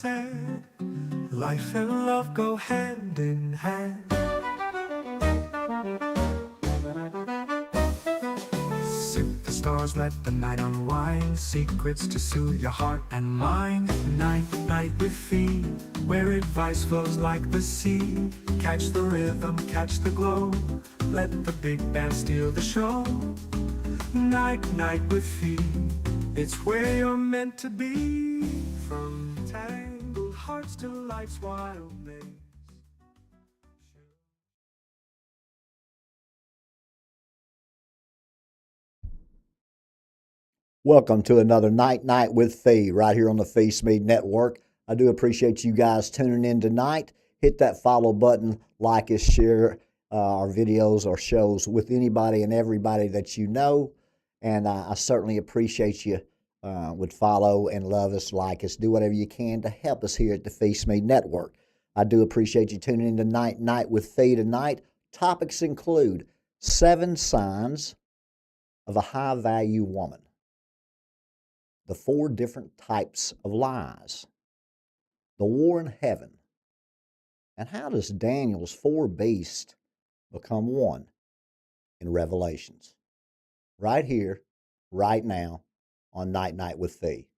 said, life and love go hand in hand. Sip the stars, let the night unwind. Secrets to soothe your heart and mind. Night, night with Phee, where advice flows like the sea. Catch the rhythm, catch the glow. Let the big band steal the show. Night, night with Phee, it's where you're meant to be. From tangled hearts to life's wild maze. Welcome to another Night with Phee right here on the Phee Smee Network. I do appreciate you guys tuning in tonight. Hit that follow button, like us, share our videos or shows with anybody and everybody that you know. And I certainly appreciate you would follow and love us, like us, do whatever you can to help us here at the Phee Smee Network. I do appreciate you tuning in to Night with Phee tonight. Topics include 7 signs of a high-value woman, the 4 different types of lies, the war in heaven, and how does Daniel's 4 beasts become one in Revelations? Right here, right now, on Night with Phee.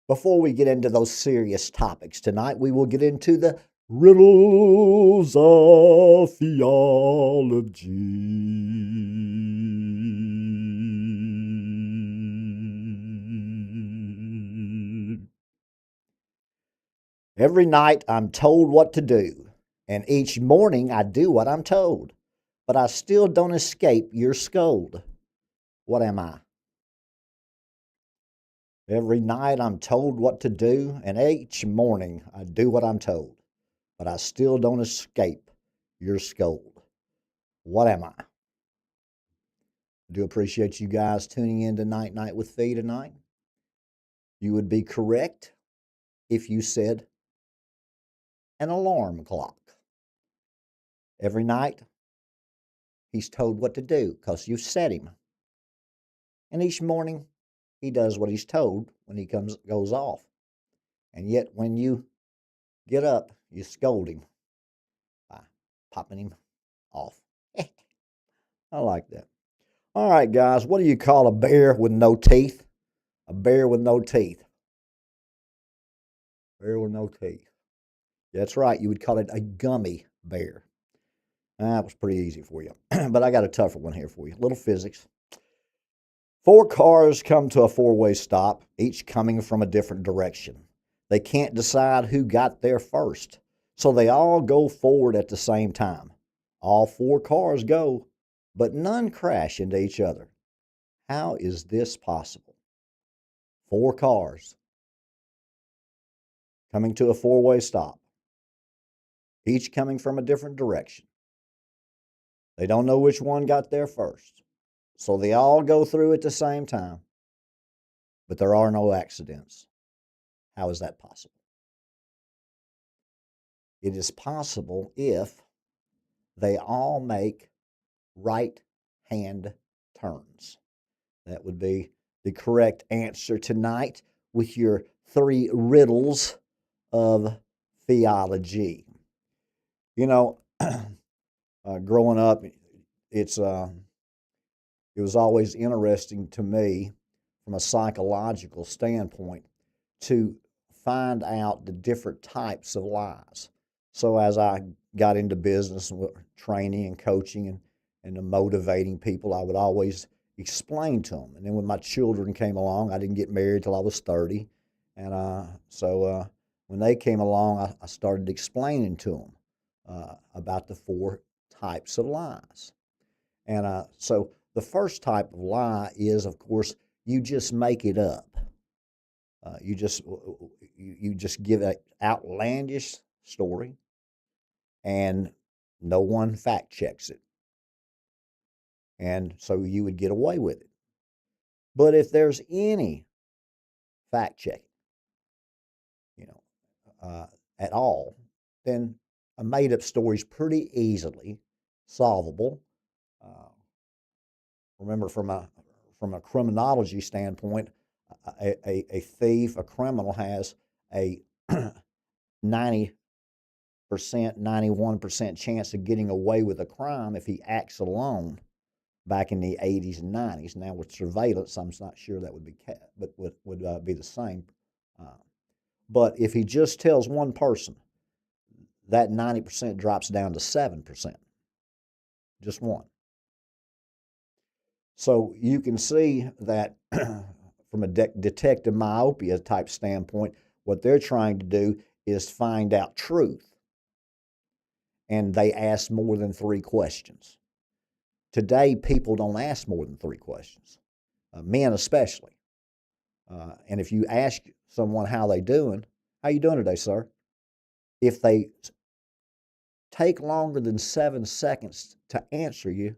Before we get into those serious topics tonight, we will get into the riddles of theology. Every night I'm told what to do, and each morning I do what I'm told, but I still don't escape your scold. What am I? Every night I'm told what to do, and each morning I do what I'm told, but I still don't escape your scold. What am I? I do appreciate you guys tuning in to Night with Phee tonight. You would be correct if you said an alarm clock. Every night he's told what to do because you set him. And each morning he does what he's told when he goes off. And yet when you get up, you scold him by popping him off. I like that. All right, guys, what do you call a bear with no teeth? A bear with no teeth. Bear with no teeth. That's right, you would call it a gummy bear. That was pretty easy for you. But I got a tougher one here for you. A little physics. 4 cars come to a 4-way stop, each coming from a different direction. They can't decide who got there first, so they all go forward at the same time. All 4 cars go, but none crash into each other. How is this possible? 4 cars coming to a 4-way stop, each coming from a different direction. They don't know which one got there first, so they all go through at the same time, but there are no accidents. How is that possible? It is possible if they all make right-hand turns. That would be the correct answer tonight with your 3 riddles of theology. You know, growing up, it was always interesting to me from a psychological standpoint to find out the different types of lies. So as I got into business and training and coaching and motivating people, I would always explain to them. And then when my children came along, I didn't get married till I was 30. And so when they came along, I started explaining to them about the 4 types of lies. And so the first type of lie is, of course, you just make it up. You just give an outlandish story, and no one fact checks it, and so you would get away with it. But if there's any fact checking, you know, at all, then a made up story is pretty easily solvable. Uh, remember, from a criminology standpoint, a thief, a criminal has a 90%, 91% chance of getting away with a crime if he acts alone back in the 80s and 90s. Now, with surveillance, I'm not sure that would be, but would be the same. Uh, but if he just tells one person, that 90% drops down to 7%, just one. So you can see that from a detective myopia type standpoint, what they're trying to do is find out truth. And they ask more than 3 questions. Today, people don't ask more than 3 questions, men especially. And if you ask someone how they doing, how you doing today, sir? If they take longer than 7 seconds to answer you,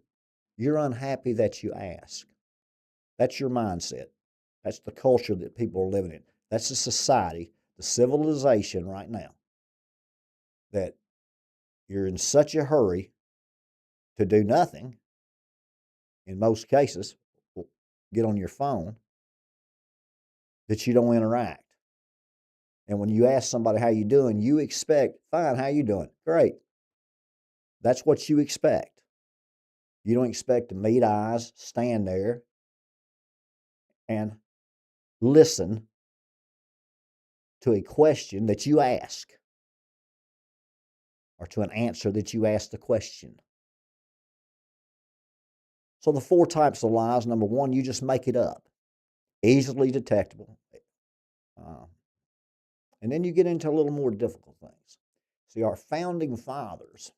you're unhappy that you ask. That's your mindset. That's the culture that people are living in. That's the society, the civilization right now, that you're in such a hurry to do nothing, in most cases, get on your phone, that you don't interact. And when you ask somebody how you doing, you expect, fine, how you doing? Great. That's what you expect. You don't expect to meet eyes, stand there, and listen to a question that you ask or to an answer that you ask the question. So the 4 types of lies, number 1, you just make it up, easily detectable. Uh, and then you get into a little more difficult things. See, our founding fathers,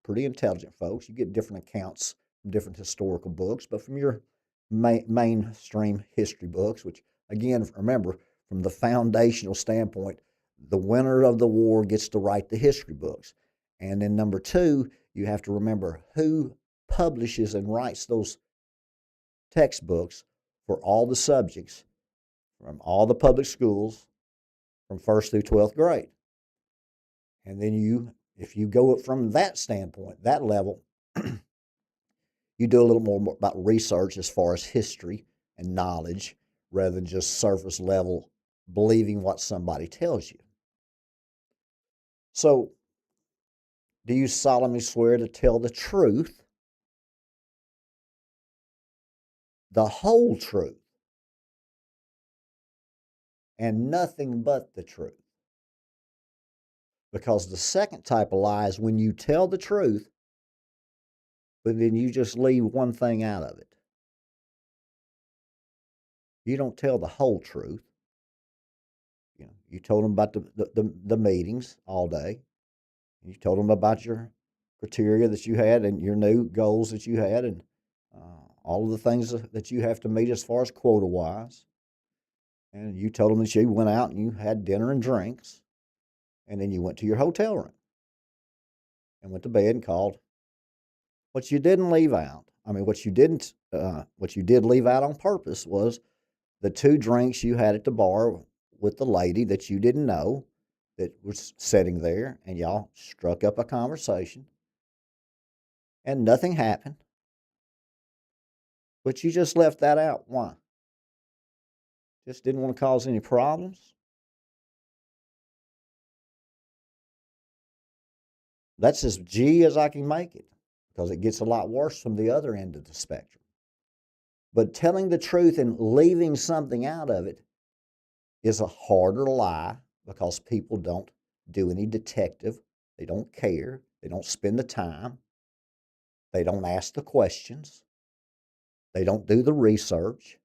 pretty intelligent folks, you get different accounts from different historical books, but from your mainstream history books, which, again, remember, from the foundational standpoint, the winner of the war gets to write the history books. And then number 2, you have to remember who publishes and writes those textbooks for all the subjects from all the public schools from 1st through 12th grade. And then if you go from that standpoint, that level, you do a little more about research as far as history and knowledge rather than just surface level believing what somebody tells you. So, do you solemnly swear to tell the truth, the whole truth, and nothing but the truth? Because the second type of lie is when you tell the truth, but then you just leave one thing out of it. You don't tell the whole truth. You told them about the meetings all day. You told them about your criteria that you had and your new goals that you had and all of the things that you have to meet as far as quota wise. And you told them that you went out and you had dinner and drinks. And then you went to your hotel room and went to bed and called. What you didn't leave out, what you did leave out on purpose was the 2 drinks you had at the bar with the lady that you didn't know that was sitting there, and y'all struck up a conversation, and nothing happened. But you just left that out. Why? Just didn't want to cause any problems? That's as G as I can make it because it gets a lot worse from the other end of the spectrum. But telling the truth and leaving something out of it is a harder lie because people don't do any detective. They don't care. They don't spend the time. They don't ask the questions. They don't do the research.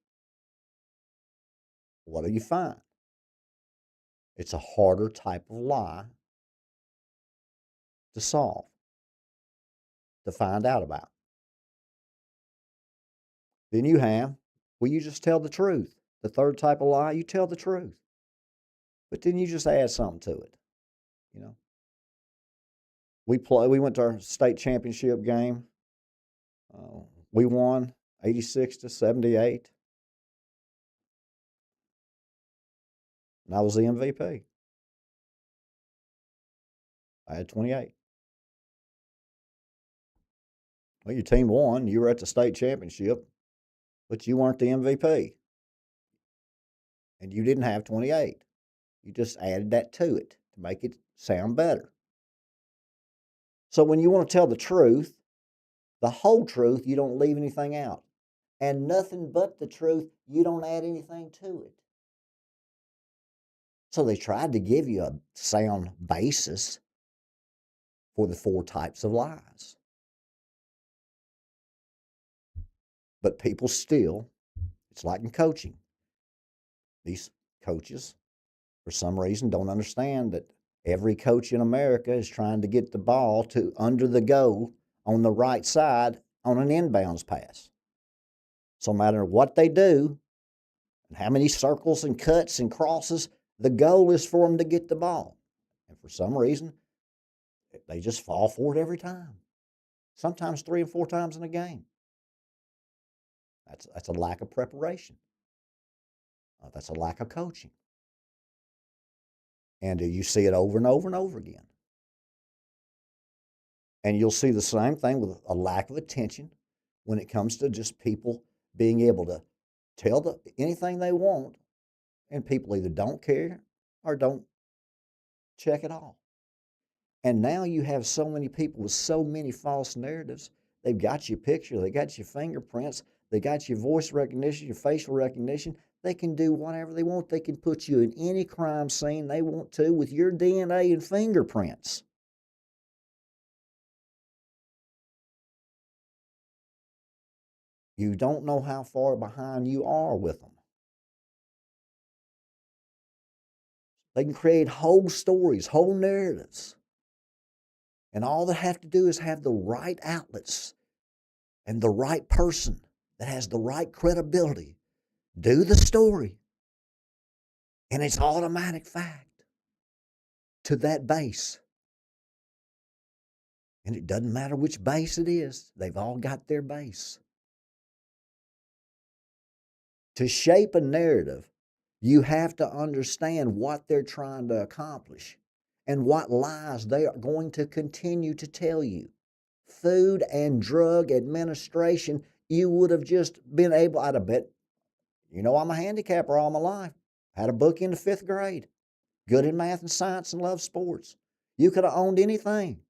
What do you find? It's a harder type of lie to solve, to find out about. Then you have, well, you just tell the truth. The third type of lie, you tell the truth. But then you just add something to it. You know, we went to our state championship game. We won 86-78. And I was the MVP. I had 28. Well, your team won. You were at the state championship, but you weren't the MVP. And you didn't have 28. You just added that to it to make it sound better. So when you want to tell the truth, the whole truth, you don't leave anything out. And nothing but the truth, you don't add anything to it. So they tried to give you a sound basis for the 4 types of lies. But people still, it's like in coaching. These coaches, for some reason, don't understand that every coach in America is trying to get the ball to under the goal on the right side on an inbounds pass. So no matter what they do, and how many circles and cuts and crosses, the goal is for them to get the ball. And for some reason, they just fall for it every time. Sometimes 3 and 4 times in a game. That's a lack of preparation. That's a lack of coaching. And you see it over and over and over again. And you'll see the same thing with a lack of attention when it comes to just people being able to tell anything they want, and people either don't care or don't check at all. And now you have so many people with so many false narratives. They've got your picture, they got your fingerprints, they got your voice recognition, your facial recognition. They can do whatever they want. They can put you in any crime scene they want to with your DNA and fingerprints. You don't know how far behind you are with them. They can create whole stories, whole narratives. And all they have to do is have the right outlets and the right person that has the right credibility do the story. And it's automatic fact to that base. And it doesn't matter which base it is, they've all got their base. To shape a narrative, you have to understand what they're trying to accomplish and what lies they are going to continue to tell you. Food and Drug Administration, you would have just been able, I'd have bet, I'm a handicapper all my life. Had a book in the 5th grade. Good in math and science and love sports. You could have owned anything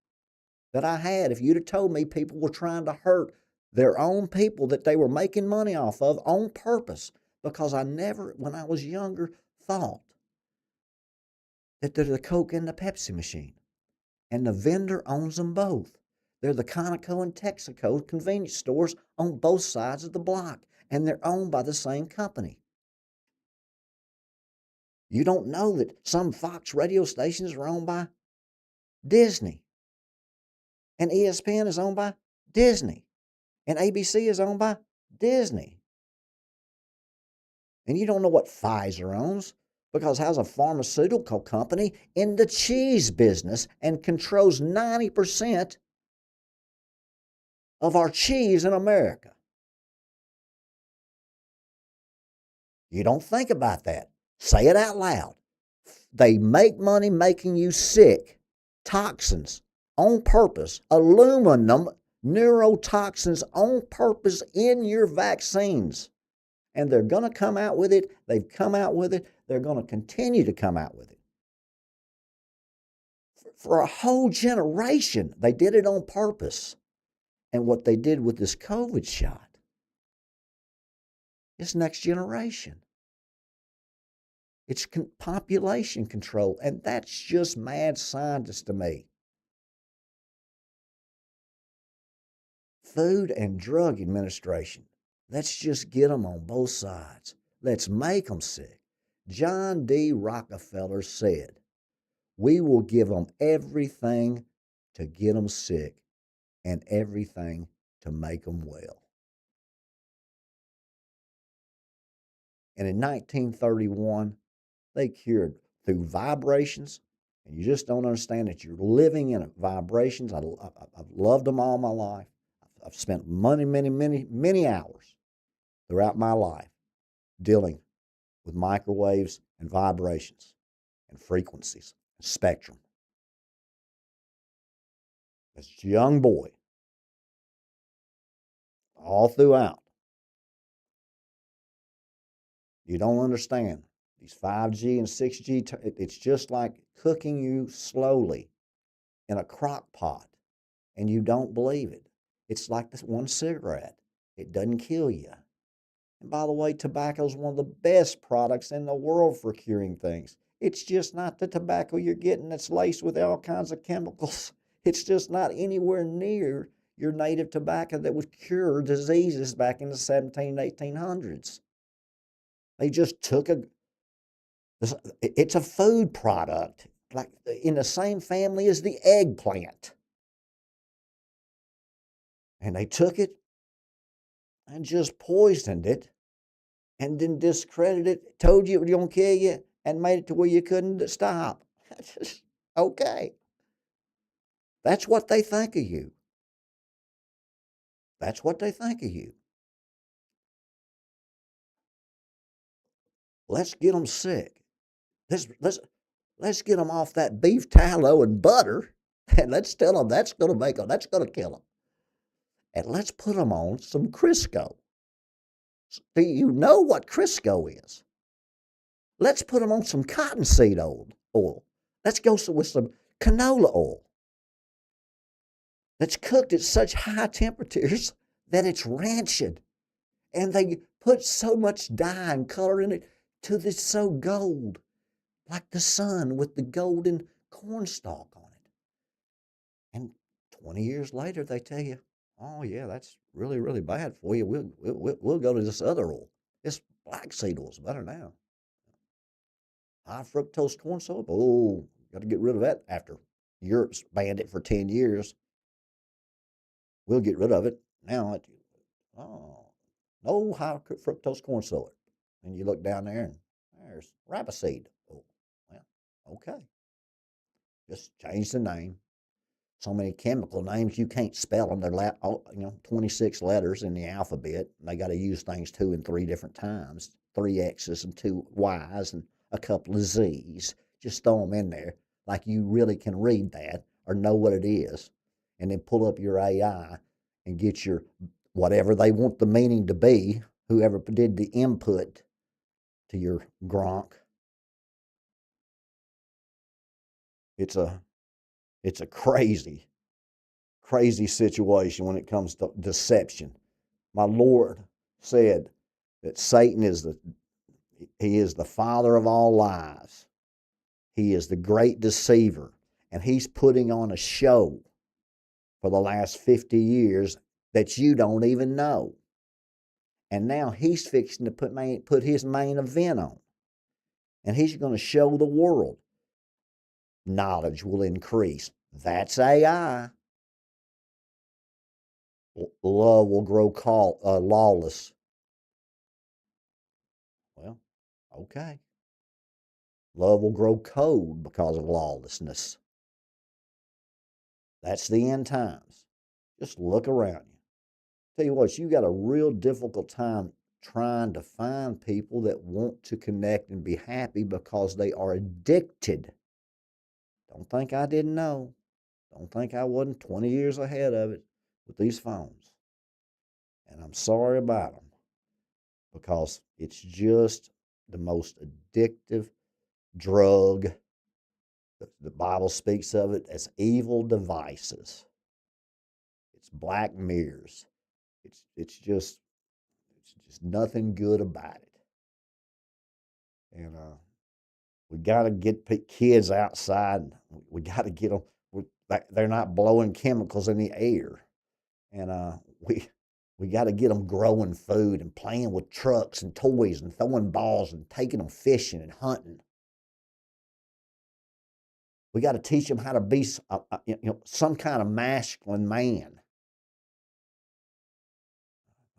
that I had if you'd have told me people were trying to hurt their own people that they were making money off of on purpose, because I never, when I was younger, thought that there's a Coke and the Pepsi machine, and the vendor owns them both. They're the Conoco and Texaco convenience stores on both sides of the block, and they're owned by the same company. You don't know that some Fox radio stations are owned by Disney, and ESPN is owned by Disney, and ABC is owned by Disney. And you don't know what Pfizer owns, because how's a pharmaceutical company in the cheese business and controls 90% of our cheese in America? You don't think about that. Say it out loud. They make money making you sick. Toxins on purpose. Aluminum neurotoxins on purpose in your vaccines. And they're going to come out with it. They've come out with it. They're going to continue to come out with it. For a whole generation, they did it on purpose. And what they did with this COVID shot is next generation. It's population control, and that's just mad scientist to me. Food and Drug Administration. Let's just get them on both sides. Let's make them sick. John D. Rockefeller said, we will give them everything to get them sick and everything to make them well. And in 1931, they cured through vibrations, and you just don't understand that you're living in vibrations. I've loved them all my life. I've spent many hours throughout my life dealing with microwaves and vibrations and frequencies and spectrum. As a young boy, all throughout, you don't understand. these 5G and 6G, it's just like cooking you slowly in a crock pot, and you don't believe it. It's like this one cigarette. It doesn't kill you. And by the way, tobacco is one of the best products in the world for curing things. It's just not the tobacco you're getting that's laced with all kinds of chemicals. It's just not anywhere near your native tobacco that would cure diseases back in the 17, 1800s. They just took it's a food product, like in the same family as the eggplant. And they took it and just poisoned it and then discredited it, told you it was going to kill you, and made it to where you couldn't stop. Okay. That's what they think of you. That's what they think of you. Let's get them sick. Let's get them off that beef tallow and butter, and let's tell them that's going to make them, that's going to kill them. And let's put them on some Crisco. Do you know what Crisco is? Let's put them on some cottonseed oil. Let's go with some canola oil that's cooked at such high temperatures that it's rancid. And they put so much dye and color in it till it's so gold, like the sun with the golden cornstalk on it. And 20 years later, they tell you, oh, yeah, that's really, really bad for you. We'll go to this other oil. This black seed oil's better now. High fructose corn syrup, oh, got to get rid of that after Europe's banned it for 10 years. We'll get rid of it. Now, oh, no high fructose corn syrup. And you look down there and there's rapeseed. Oh, well, okay. Just change the name. So many chemical names you can't spell them. They're 26 letters in the alphabet. And they got to use things 2 and 3 different times, 3 X's and 2 Y's and a couple of Z's. Just throw them in there like you really can read that or know what it is, and then pull up your AI and get your whatever they want the meaning to be. Whoever did the input to your Gronk. It's a crazy, crazy situation when it comes to deception. My Lord said that Satan is the father of all lies. He is the great deceiver, and he's putting on a show for the last 50 years that you don't even know. And now he's fixing to put his main event on, and he's going to show the world. Knowledge will increase. That's AI. Love will grow lawless. Well, okay. Love will grow cold because of lawlessness. That's the end times. Just look around you. Tell you what, you got a real difficult time trying to find people that want to connect and be happy because they are addicted. Don't think I didn't know. Don't think I wasn't 20 years ahead of it with these phones. And I'm sorry about them because it's just the most addictive drug. The Bible speaks of it as evil devices. It's black mirrors. It's just nothing good about it. And we got to get kids outside. We got to get them. They're not blowing chemicals in the air, and we got to get them growing food and playing with trucks and toys and throwing balls and taking them fishing and hunting. We got to teach them how to be some kind of masculine man.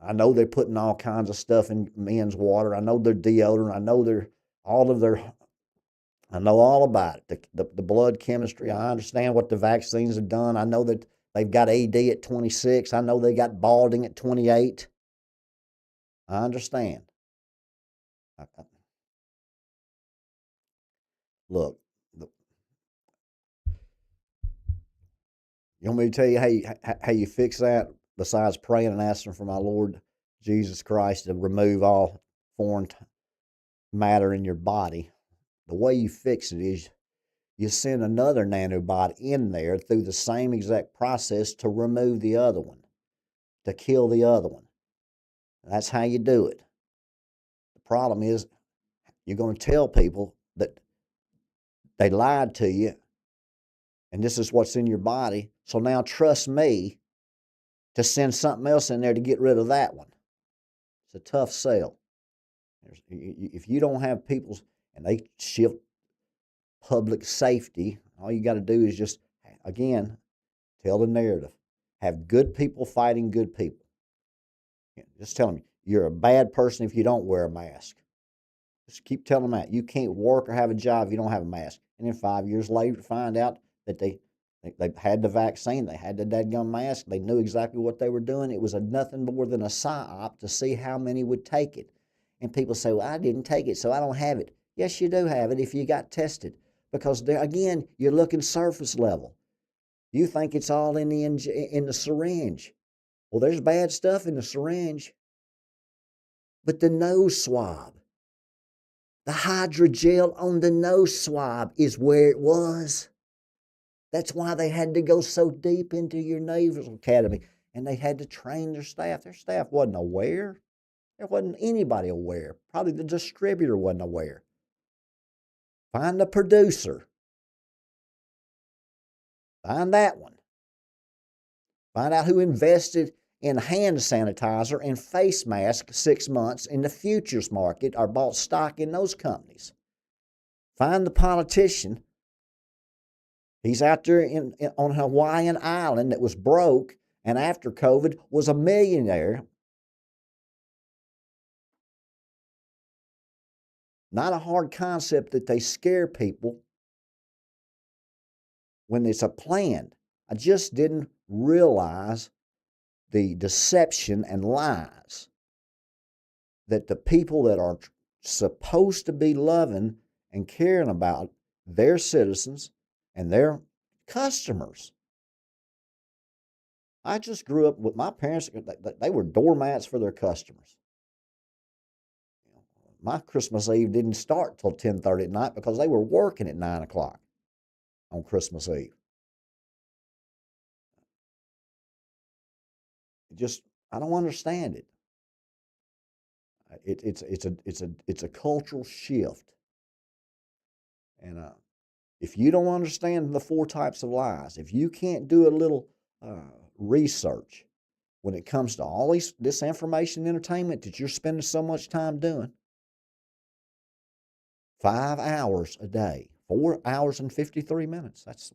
I know they're putting all kinds of stuff in men's water. I know they're deodorant. I know I know all about it. The blood chemistry. I understand what the vaccines have done. I know that they've got AD at 26. I know they got balding at 28. I understand. Look, you want me to tell you how you fix that besides praying and asking for my Lord Jesus Christ to remove all foreign matter in your body, the way you fix it is you send another nanobot in there through the same exact process to remove the other one, to kill the other one. That's how you do it. The problem is you're going to tell people that they lied to you and this is what's in your body. So now trust me to send something else in there to get rid of that one. It's a tough sell. If you don't have people's, and they shift public safety, all you got to do is just, again, tell the narrative. Have good people fighting good people. Just tell them you're a bad person if you don't wear a mask. Just keep telling them that. You can't work or have a job if you don't have a mask. And then 5 years later, find out that they had the vaccine, they had the dadgum mask, they knew exactly what they were doing. It was nothing more than a psyop to see how many would take it. And people say, well, I didn't take it, so I don't have it. Yes, you do have it if you got tested. Because, there, again, you're looking surface level. You think it's all in the syringe. Well, there's bad stuff in the syringe. But the nose swab, the hydrogel on the nose swab is where it was. That's why they had to go so deep into your Naval Academy. And they had to train their staff. Their staff wasn't aware. There wasn't anybody aware. Probably the distributor wasn't aware. Find the producer. Find that one. Find out who invested in hand sanitizer and face masks 6 months in the futures market or bought stock in those companies. Find the politician. He's out there on Hawaiian Island that was broke and after COVID was a millionaire. Not a hard concept that they scare people when it's a plan. I just didn't realize the deception and lies that the people that are supposed to be loving and caring about their citizens and their customers. I just grew up with my parents, they were doormats for their customers. My Christmas Eve didn't start till 10:30 at night because they were working at 9 o'clock on Christmas Eve. I don't understand it. It's a cultural shift, and if you don't understand the 4 types of lies, if you can't do a little research when it comes to all this information and entertainment that you're spending so much time doing, 5 hours a day, 4 hours and 53 minutes. That's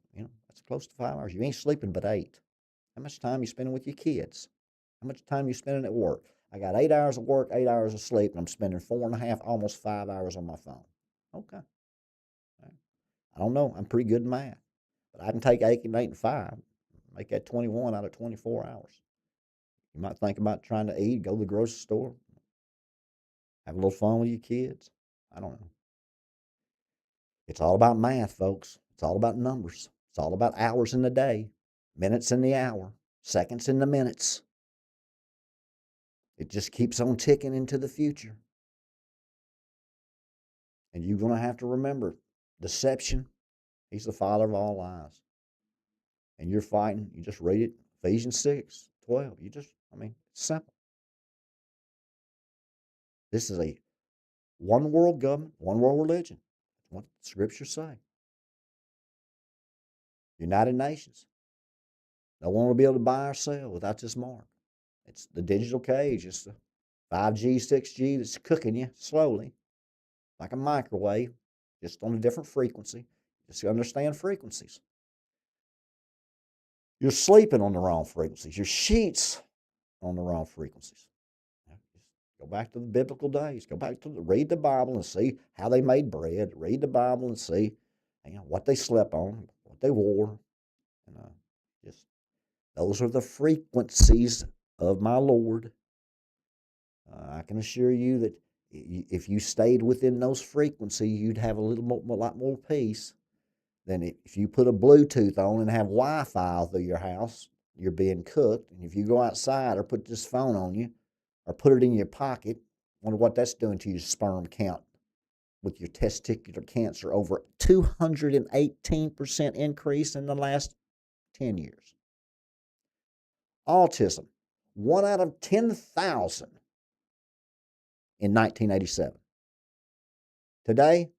close to 5 hours. You ain't sleeping but 8. How much time you spending with your kids? How much time you spending at work? I got 8 hours of work, 8 hours of sleep, and I'm spending 4.5, almost 5 hours on my phone. Okay. I don't know. I'm pretty good at math. But I can take 8 and 5, make that 21 out of 24 hours. You might think about trying to eat, go to the grocery store, have a little fun with your kids. I don't know. It's all about math, folks. It's all about numbers. It's all about hours in the day, minutes in the hour, seconds in the minutes. It just keeps on ticking into the future. And you're going to have to remember deception, he's the father of all lies. And you're fighting, you just read it, Ephesians 6:12. It's simple. This is a one world government, one world religion. That's what the scriptures say. United Nations. No one will be able to buy or sell without this mark. It's the digital cage. It's the 5G, 6G that's cooking you slowly, like a microwave, just on a different frequency. Just understand frequencies. You're sleeping on the wrong frequencies. Your sheets on the wrong frequencies. Just go back to the biblical days. Go back to read the Bible and see how they made bread. Read the Bible and see what they slept on, what they wore. And just those are the frequencies of my Lord. I can assure you that if you stayed within those frequencies, you'd have a lot more peace than if you put a Bluetooth on and have Wi-Fi all through your house. You're being cooked. And if you go outside or put this phone on you or put it in your pocket, wonder what that's doing to your sperm count with your testicular cancer, over 218% increase in the last 10 years. Autism, 1 out of 10,000 in 1987. Today,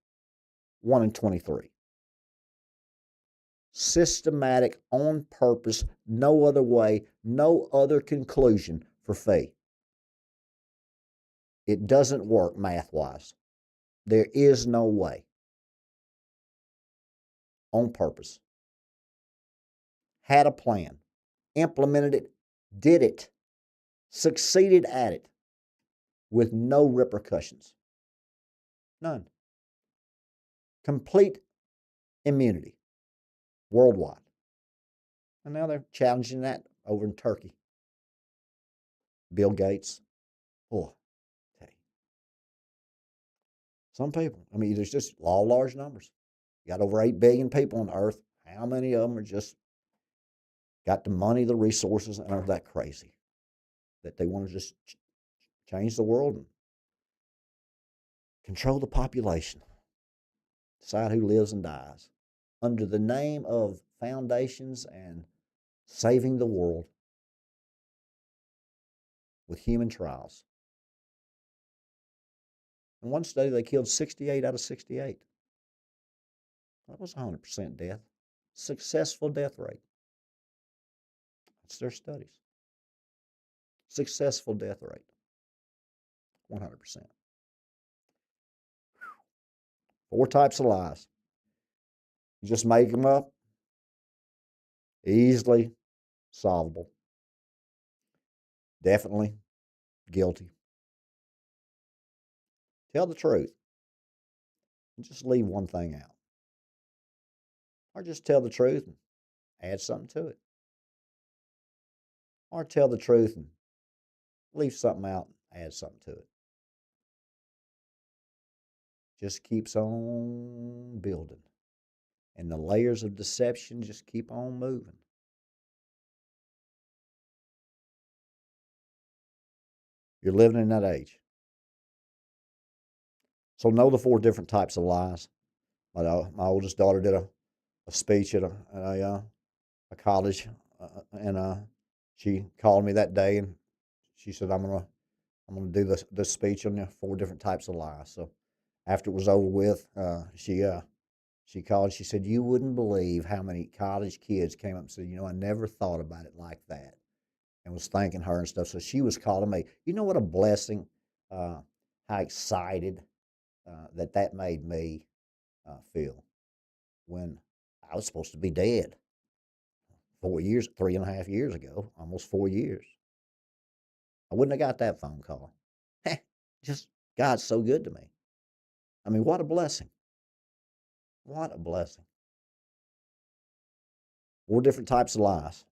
1 in 23. Systematic, on purpose, no other way, no other conclusion for Phee. It doesn't work math-wise. There is no way. On purpose. Had a plan. Implemented it. Did it. Succeeded at it. With no repercussions. None. Complete immunity. Worldwide. And now they're challenging that over in Turkey. Bill Gates. Oh, okay. Some people, I mean, there's just law of large numbers. You got over 8 billion people on earth. How many of them are just got the money, the resources, and are that crazy that they want to just change the world and control the population, decide who lives and dies, under the name of foundations and saving the world with human trials. In one study, they killed 68 out of 68. That was 100% death. Successful death rate. That's their studies. Successful death rate. 100%. 4 types of lies. You just make them up. Easily solvable. Definitely guilty. Tell the truth. And just leave one thing out. Or just tell the truth and add something to it. Or tell the truth and leave something out and add something to it. Just keeps on building. And the layers of deception just keep on moving. You're living in that age. So know the 4 different types of lies. My oldest daughter did a speech at a college, and she called me that day, and she said, I'm gonna do this speech on the 4 different types of lies. So after it was over with, she called. She said, you wouldn't believe how many college kids came up and said, I never thought about it like that, and was thanking her and stuff. So she was calling me. You know what a blessing, how excited that made me feel when I was supposed to be dead 4 years, 3.5 years ago, almost 4 years. I wouldn't have got that phone call. Just God's so good to me. I mean, what a blessing. What a blessing. 4 different types of lies.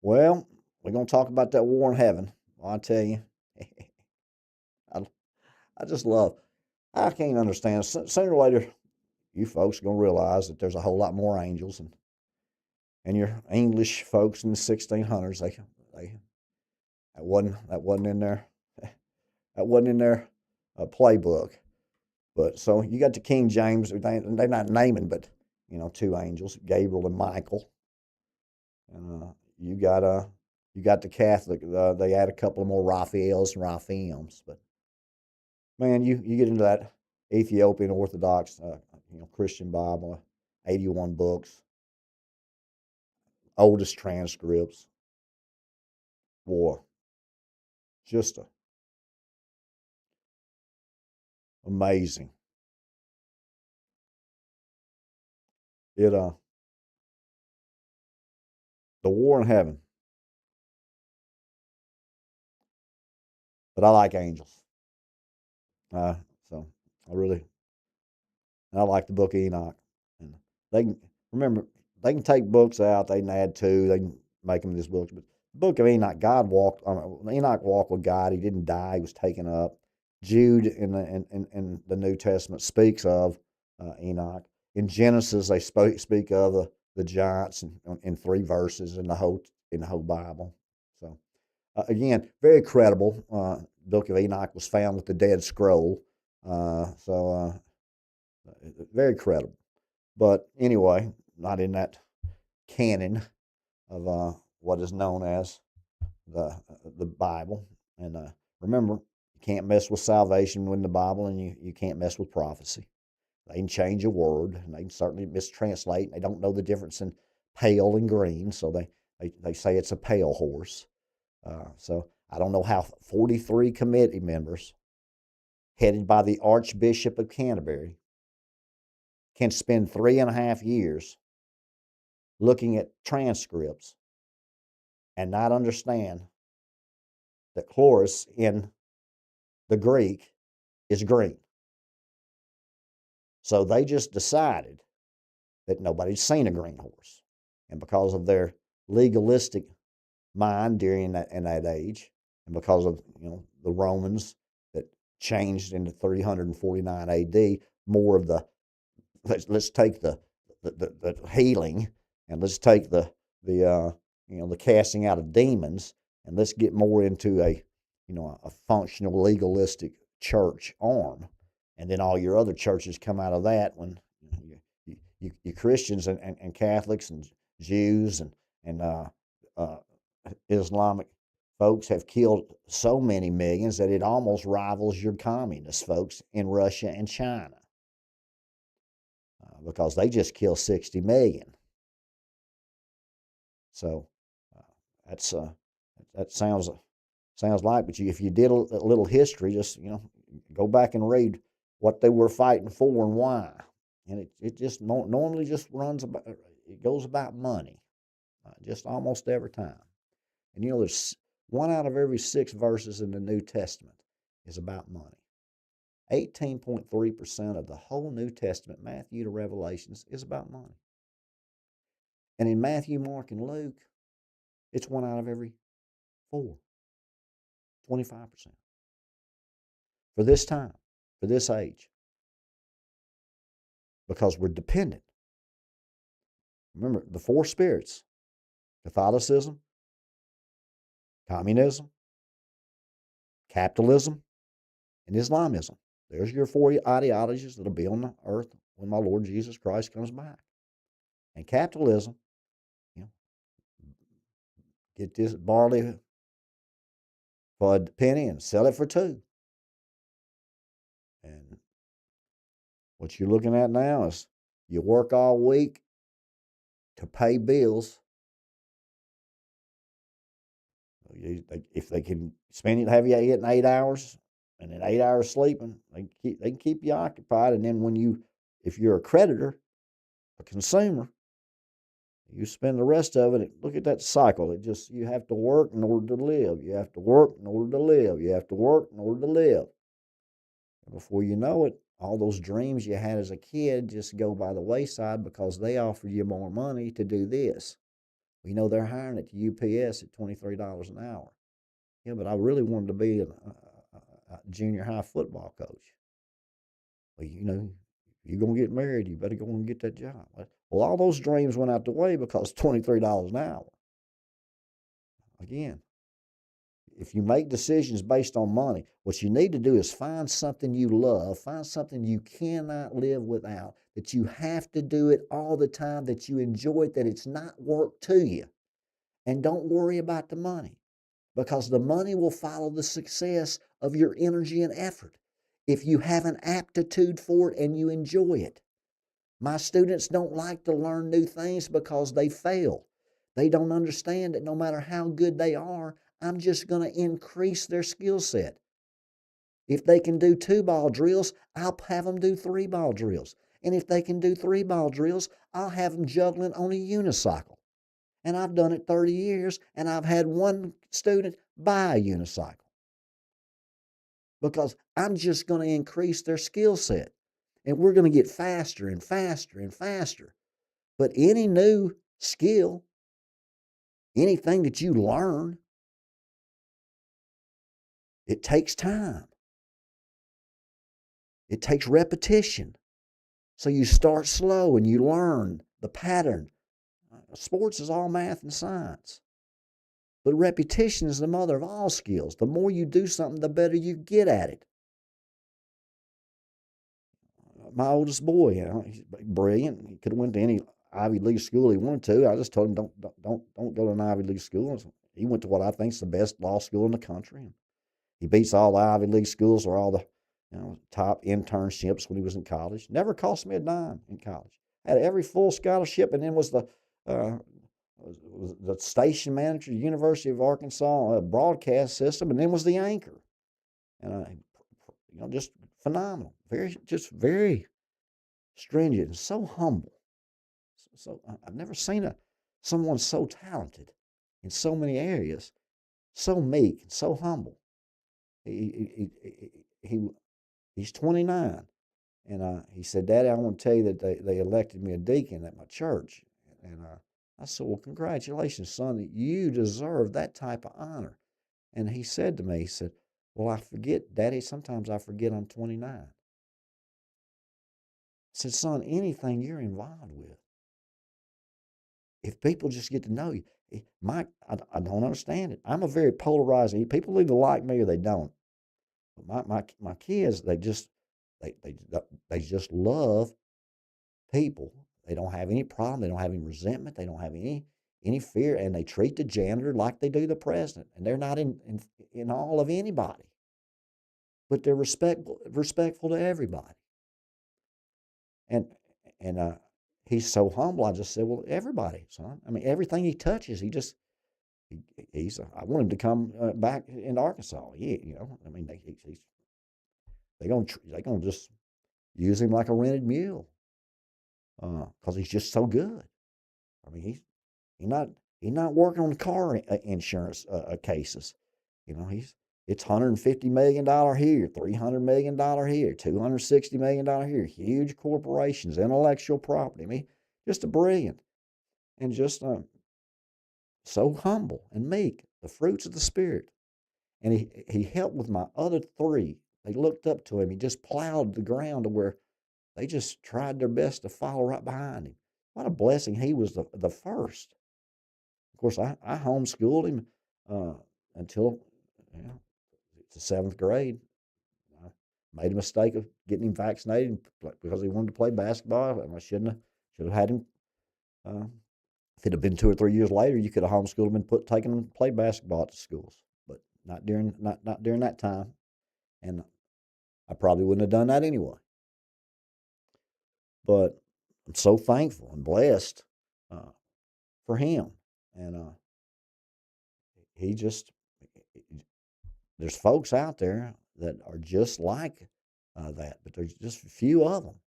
Well, we're going to talk about that war in heaven. Well, I tell you, I just love, I can't understand. Sooner or later, you folks are going to realize that there's a whole lot more angels, and your English folks in the 1600s, that wasn't in their playbook. But so you got the King James. They're not naming, but 2 angels, Gabriel and Michael. And you got the Catholic. They add a couple of more Raphaels and Raphaims. But man, you get into that Ethiopian Orthodox, Christian Bible, 81 books, oldest transcripts. Boy, just amazing. The war in heaven. But I like angels. So I like the book of Enoch. And they can remember they can take books out, they can add to, they can make them these books. But the book of Enoch, Enoch walked with God. He didn't die. He was taken up. Jude in the New Testament speaks of Enoch. In Genesis, they speak of the giants in 3 verses in the whole Bible. So again, very credible. Book of Enoch was found with the Dead Scroll. Very credible. But anyway, not in that canon of what is known as the Bible. And remember, you can't mess with salvation in the Bible, and you can't mess with prophecy. They can change a word, and they can certainly mistranslate. They don't know the difference in pale and green, so they say it's a pale horse. So I don't know how 43 committee members, headed by the Archbishop of Canterbury, can spend 3.5 years looking at transcripts and not understand that chloris in the Greek is green. So they just decided that nobody's seen a green horse. And because of their legalistic mind during that age, and because of the Romans that changed into 349 AD, more of the let's take the healing, and let's take the casting out of demons, and let's get more into a functional legalistic church arm, and then all your other churches come out of that when you Christians and Catholics and Jews and Islamic folks have killed so many millions that it almost rivals your communist folks in Russia and China, because they just killed 60 million. So uh, that's that sounds like, but if you did a little history, just go back and read what they were fighting for and why, and it just normally just it goes about money, just almost every time. And there's 1 out of every 6 verses in the New Testament is about money. 18.3% of the whole New Testament, Matthew to Revelations, is about money. And in Matthew, Mark, and Luke, it's 1 out of every 4, 25%. For this time, for this age, because we're dependent. Remember, the 4 spirits: Catholicism, communism, capitalism, and Islamism. There's your 4 ideologies that'll be on the earth when my Lord Jesus Christ comes back. And capitalism, get this barley for a penny and sell it for 2. And what you're looking at now is you work all week to pay bills. If they can have you getting 8 hours and then 8 hours sleeping, they can keep you occupied. And then if you're a creditor, a consumer, you spend the rest of it. Look at that cycle. You have to work in order to live. You have to work in order to live. You have to work in order to live. And before you know it, all those dreams you had as a kid just go by the wayside because they offer you more money to do this. They're hiring at the UPS at $23 an hour. Yeah, but I really wanted to be a junior high football coach. Well, you're going to get married, you better go and get that job. Well, all those dreams went out the way because $23 an hour. Again, if you make decisions based on money, what you need to do is find something you love, find something you cannot live without, that you have to do it all the time, that you enjoy it, that it's not work to you. And don't worry about the money, because the money will follow the success of your energy and effort if you have an aptitude for it and you enjoy it. My students don't like to learn new things because they fail. They don't understand that no matter how good they are, I'm just going to increase their skill set. If they can do 2-ball drills, I'll have them do 3-ball drills. And if they can do 3-ball drills, I'll have them juggling on a unicycle. And I've done it 30 years, and I've had one student buy a unicycle, because I'm just going to increase their skill set. And we're going to get faster and faster and faster. But any new skill, anything that you learn, it takes time. It takes repetition. So you start slow and you learn the pattern. Sports is all math and science. But repetition is the mother of all skills. The more you do something, the better you get at it. my oldest boy. He's brilliant. He could have went to any Ivy League school he wanted to. I just told him don't go to an Ivy League school. He went to what I think is the best law school in the country. He beats all the Ivy League schools or all the top internships when he was in college. Never cost me a dime in college. Had every full scholarship, and then was the station manager, University of Arkansas broadcast system, and then was the anchor. And just phenomenal. Very stringent and so humble. So I've never seen someone so talented in so many areas, so meek and so humble. He's 29, and he said, "Daddy, I want to tell you that they elected me a deacon at my church." And I said, "Well, congratulations, son. You deserve that type of honor." And he said to me, he said, "Well, I forget, Daddy. Sometimes I forget I'm 29." I said, "Son, anything you're involved with, if people just get to know you, I don't understand it. I'm a very polarizing. People either like me or they don't. But my kids, they just love people. They don't have any problem. They don't have any resentment. They don't have any fear, and they treat the janitor like they do the president. And they're not in all of anybody, but they're respectful to everybody. And he's so humble. I just said, well, everybody, son. I mean, everything he touches, he's. I want him to come back into Arkansas. I mean, they gonna just use him like a rented mule because he's just so good. I mean, he's not he's not working on the car insurance cases. It's $150 million here, $300 million here, $260 million here. Huge corporations, intellectual property. I mean, just a brilliant and just so humble and meek. The fruits of the spirit. And he helped with my other three. They looked up to him. He just plowed the ground to where they just tried their best to follow right behind him. What a blessing. He was the first. Of course, I homeschooled him until the seventh grade. I made a mistake of getting him vaccinated because he wanted to play basketball, and I should have had him. If it had been 2 or 3 years later, you could have homeschooled him and taken him to play basketball at the schools, but not during that time, and I probably wouldn't have done that anyway. But I'm so thankful and blessed for him, and he just there's folks out there that are just like that, but there's just a few of them.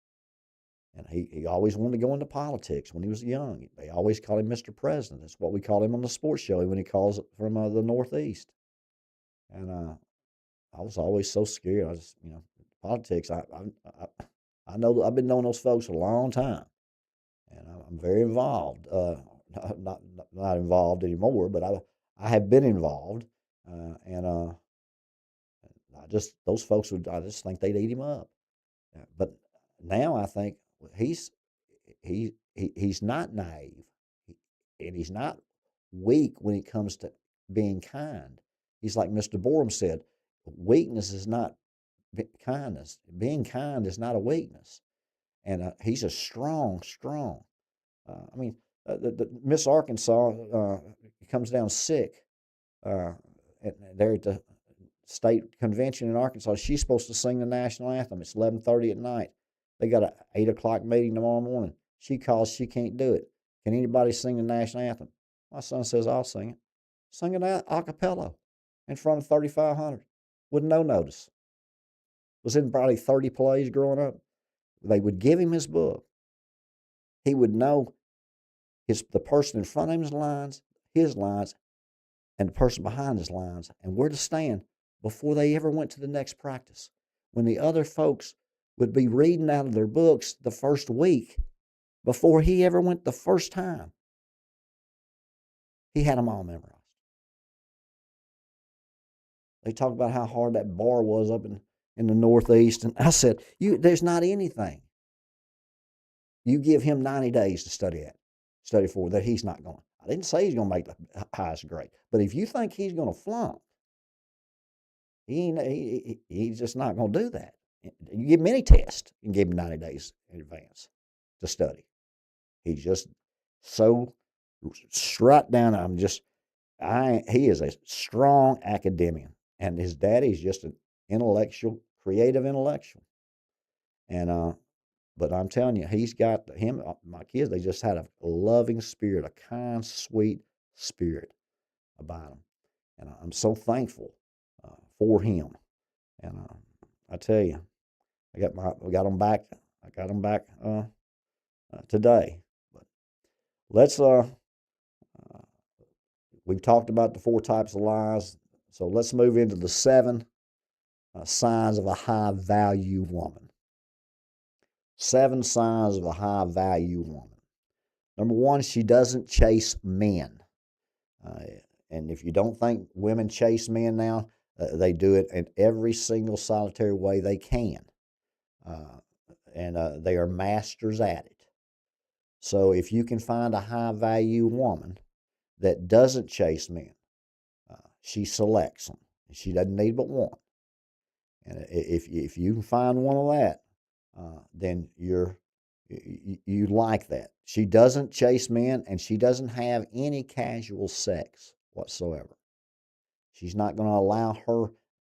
And he always wanted to go into politics when he was young. They always call him Mr. President. That's what we call him on the sports show when he calls it from the Northeast. And I was always so scared. I just, politics. I know I've been knowing those folks a long time, and I'm very involved. Not involved anymore, but I have been involved, and those folks I just think they'd eat him up. But now I think he's not naive, and he's not weak when it comes to being kind. He's like Mr. Borum said, weakness is not kindness. Being kind is not a weakness, and he's a strong. I mean, the Miss Arkansas comes down sick there at the state convention in Arkansas. She's supposed to sing the national anthem. It's 11:30 at night. They got an 8 o'clock meeting tomorrow morning. She calls. She can't do it. Can anybody sing the national anthem? My son says, I'll sing it. Sing it a cappella in front of 3,500 with no notice. Was in probably 30 plays growing up. They would give him his book. He would know the person in front of his lines, and the person behind his lines, and where to stand before they ever went to the next practice. When the other folks would be reading out of their books the first week before he ever went the first time, he had them all memorized. They talked about how hard that bar was up in the Northeast, and I said, there's not anything. You give him 90 days to study for that he's not going. I didn't say he's going to make the highest grade, but if you think he's going to flunk, he's just not going to do that. You give him any test, you can give him 90 days in advance to study. He's just so strut down. He is a strong academician, and his daddy's just an intellectual, creative intellectual. And but I'm telling you, he's got him. My kids, they just had a loving spirit, a kind, sweet spirit about them, and I'm so thankful for him. And I tell you, I got them back. I got them back today. But let's we've talked about the 4 types of lies, so let's move into the 7 signs of a high value woman. 7 signs of a high value woman. Number 1, she doesn't chase men. Uh, and if you don't think women chase men now, they do it in every single solitary way they can. Uh, and they are masters at it. So if you can find a high value woman that doesn't chase men, she selects them. She doesn't need but one. And if you can find one of that, then you like that. She doesn't chase men, and she doesn't have any casual sex whatsoever. She's not going to allow her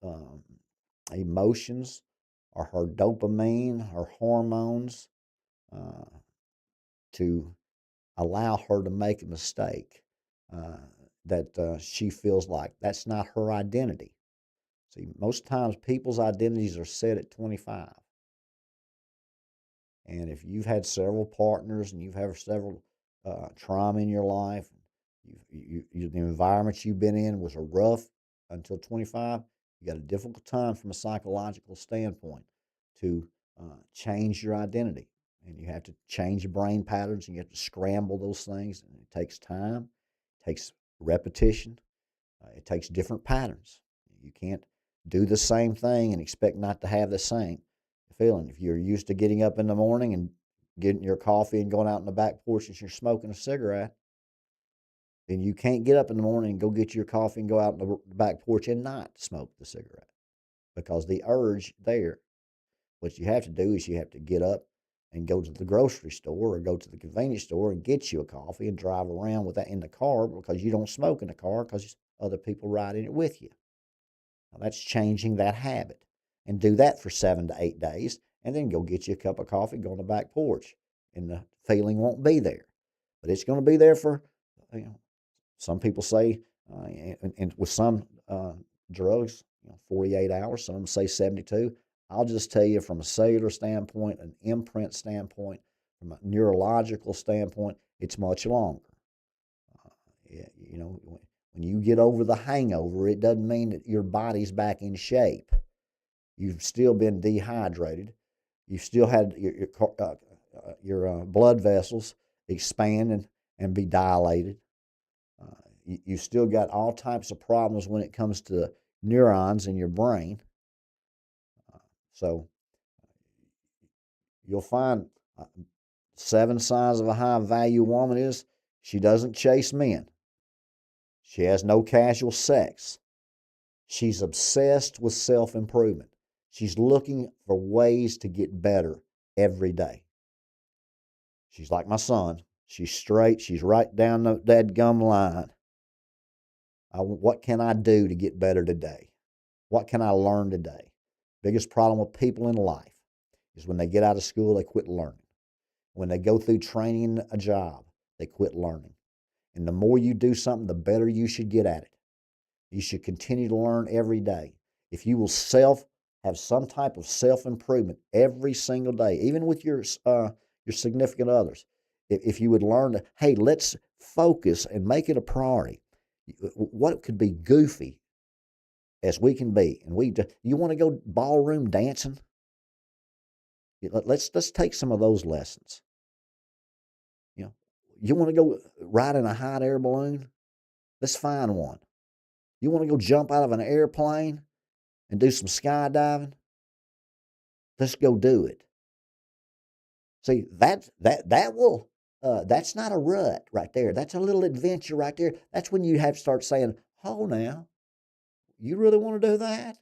um, emotions or her dopamine, her hormones, uh, to allow her to make a mistake uh, that she feels like that's not her identity. See, most times people's identities are set at 25. And if you've had several partners and you've had several trauma in your life, the environment you've been in was a rough until 25, you got a difficult time from a psychological standpoint to change your identity. And you have to change your brain patterns and you have to scramble those things. And it takes time, it takes repetition, it takes different patterns. You can't do the same thing and expect not to have the same feeling. If you're used to getting up in the morning and getting your coffee and going out on the back porch and you're smoking a cigarette, then you can't get up in the morning and go get your coffee and go out on the back porch and not smoke the cigarette because the urge there. What you have to do is you have to get up and go to the grocery store or go to the convenience store and get you a coffee and drive around with that in the car because you don't smoke in the car because other people ride in it with you. Now that's changing that habit. And do that for 7 to 8 days, and then go get you a cup of coffee, go on the back porch, and the feeling won't be there. But it's going to be there for, some people say, and with some drugs, 48 hours, some say 72. I'll just tell you from a cellular standpoint, an imprint standpoint, from a neurological standpoint, it's much longer. When you get over the hangover, it doesn't mean that your body's back in shape. You've still been dehydrated. You've still had your blood vessels expand and be dilated. You still got all types of problems when it comes to neurons in your brain. So you'll find 7 signs of a high value woman is she doesn't chase men. She has no casual sex. She's obsessed with self improvement. She's looking for ways to get better every day. She's like my son. She's straight. She's right down the dadgum line. What can I do to get better today? What can I learn today? Biggest problem with people in life is when they get out of school, they quit learning. When they go through training a job, they quit learning. And the more you do something, the better you should get at it. You should continue to learn every day. If you will have some type of self-improvement every single day, even with your significant others, if you would learn to, hey, let's focus and make it a priority. What could be goofy as we can be, and you want to go ballroom dancing? Let's take some of those lessons. You want to go ride in a hot air balloon? Let's find one. You want to go jump out of an airplane and do some skydiving? Let's go do it. See, that will that's not a rut right there. That's a little adventure right there. That's when you have to start saying, "Oh, now, you really want to do that?"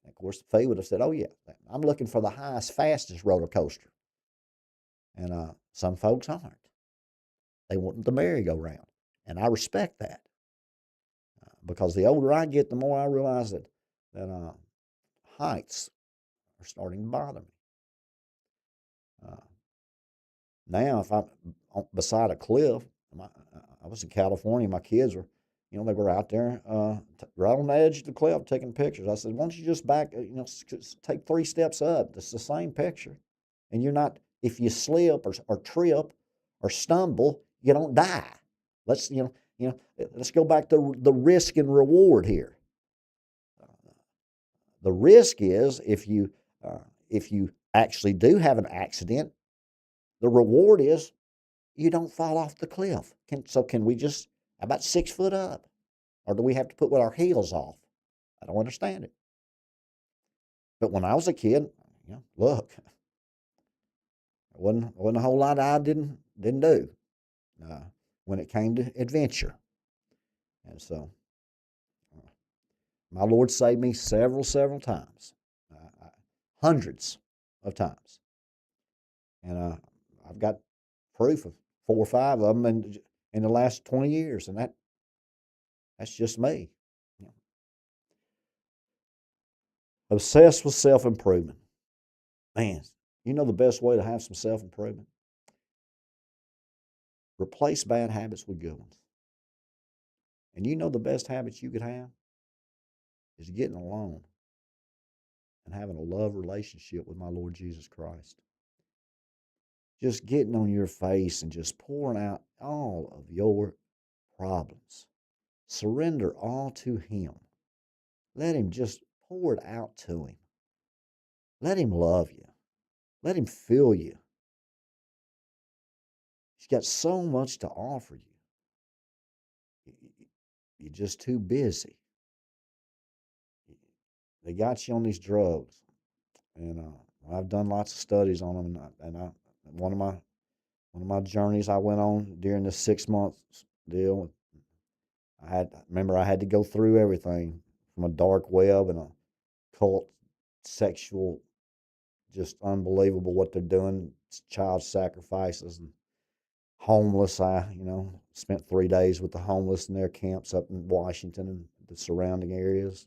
Of course, Phee would have said, "Oh yeah, I'm looking for the highest, fastest roller coaster." And some folks aren't. They want the merry-go-round, and I respect that because the older I get, the more I realize that heights are starting to bother me. Now, if I'm beside a cliff, I was in California. My kids were, they were out there right on the edge of the cliff taking pictures. I said, "Why don't you just back, take 3 steps up? It's the same picture, and you're not. If you slip or trip or stumble, you don't die. Let's let's go back to the risk and reward here. The risk is if you actually do have an accident, the reward is you don't fall off the cliff. Can we just, how about 6 foot up? Or do we have to put with our heels off? I don't understand it. But when I was a kid, look, wasn't a whole lot I didn't do when it came to adventure. And so my Lord saved me several times, hundreds of times. And I've got proof of 4 or 5 of them in the last 20 years, and that's just me. Obsessed with self-improvement. Man, the best way to have some self-improvement? Replace bad habits with good ones. And the best habits you could have is getting alone and having a love relationship with my Lord Jesus Christ. Just getting on your face and just pouring out all of your problems. Surrender all to Him. Let Him just pour it out to Him. Let Him love you. Let Him fill you. He's got so much to offer you. You're just too busy. They got you on these drugs, and I've done lots of studies on them. One of my journeys I went on during this 6 month deal, I had to go through everything from a dark web and a cult, sexual, just unbelievable what they're doing, child sacrifices and homeless. I spent 3 days with the homeless in their camps up in Washington and the surrounding areas.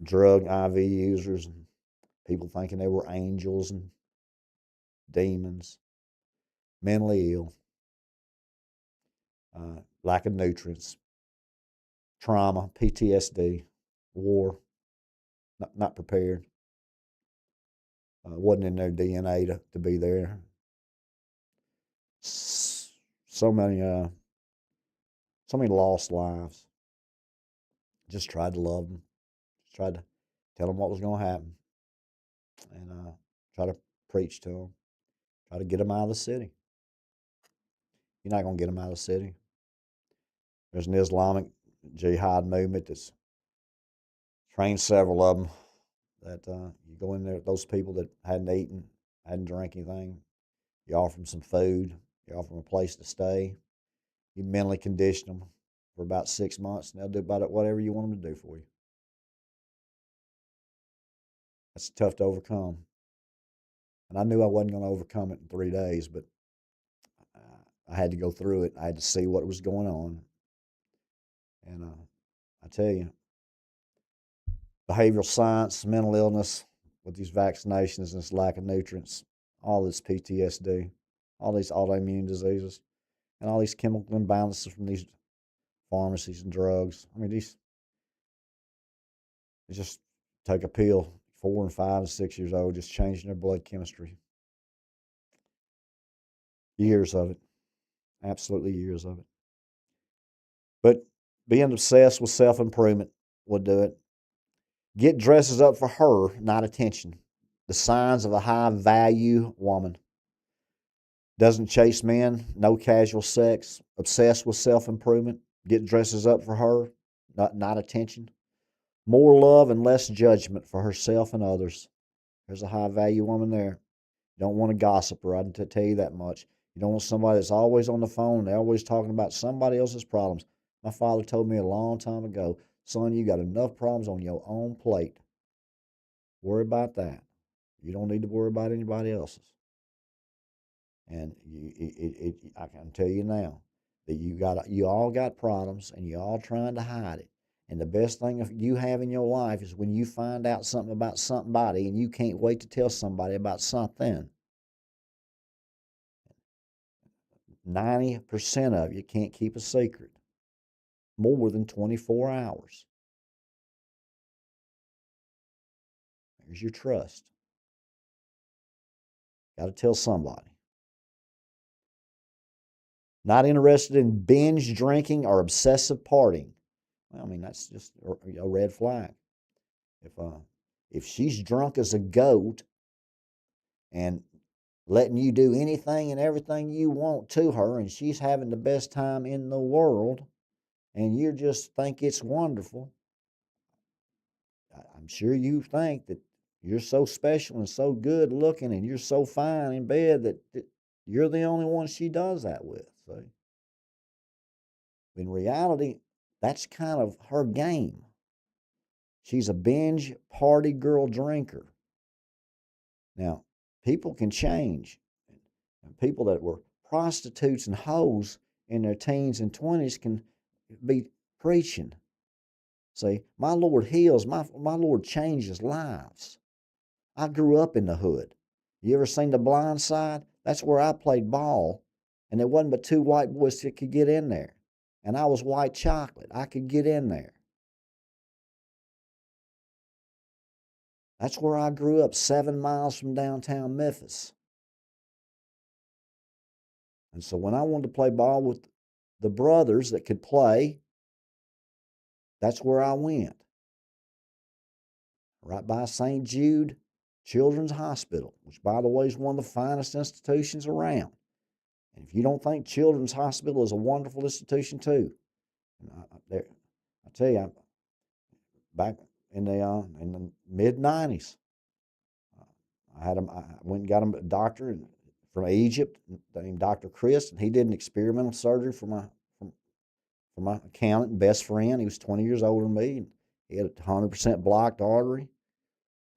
Drug IV users and people thinking they were angels and demons, mentally ill, lack of nutrients, trauma, PTSD, war, not prepared. Wasn't in their DNA to be there. So many lost lives. Just tried to love them. Just tried to tell them what was going to happen, and try to preach to them. Try to get them out of the city. You're not going to get them out of the city. There's an Islamic jihad movement that's trained several of them that you go in there, those people that hadn't eaten, hadn't drank anything, you offer them some food, you offer them a place to stay, you mentally condition them for about 6 months, and they'll do about it whatever you want them to do for you. That's tough to overcome. And I knew I wasn't going to overcome it in 3 days, but I had to go through it. I had to see what was going on. And I tell you, behavioral science, mental illness with these vaccinations and this lack of nutrients, all this PTSD, all these autoimmune diseases, and all these chemical imbalances from these pharmacies and drugs. I mean, they just take a pill, 4 and 5 and 6 years old, just changing their blood chemistry. Years of it. Absolutely years of it. But being obsessed with self-improvement would do it. Get dresses up for her, not attention. The signs of a high-value woman. Doesn't chase men, no casual sex, obsessed with self-improvement. Get dresses up for her, not attention. More love and less judgment for herself and others. There's a high-value woman there. You don't want a gossiper, I can tell you that much. You don't want somebody that's always on the phone. They're always talking about somebody else's problems. My father told me a long time ago, son, you got enough problems on your own plate. Worry about that. You don't need to worry about anybody else's. And I can tell you now that you all got problems, and you all trying to hide it. And the best thing you have in your life is when you find out something about somebody, and you can't wait to tell somebody about something. 90% of you can't keep a secret more than 24 hours. There's your trust. Got to tell somebody. Not interested in binge drinking or obsessive partying. Well, I mean, that's just a red flag. If she's drunk as a goat and letting you do anything and everything you want to her, and she's having the best time in the world, and you just think it's wonderful, I'm sure you think that you're so special and so good looking and you're so fine in bed that you're the only one she does that with. See? In reality, that's kind of her game. She's a binge party girl drinker. Now, people can change. And people that were prostitutes and hoes in their teens and 20s can be preaching. See, my Lord heals, my Lord changes lives. I grew up in the hood. You ever seen The Blind Side? That's where I played ball, and there wasn't but two white boys that could get in there. And I was white chocolate. I could get in there. That's where I grew up, 7 miles from downtown Memphis. And so when I wanted to play ball with the brothers that could play, that's where I went. Right by St. Jude Children's Hospital, which, by the way, is one of the finest institutions around. And if you don't think Children's Hospital is a wonderful institution too, I tell you, back in the mid-90s, I went and got a doctor from Egypt named Dr. Chris, and he did an experimental surgery for my accountant and best friend. He was 20 years older than me, and he had a 100% blocked artery,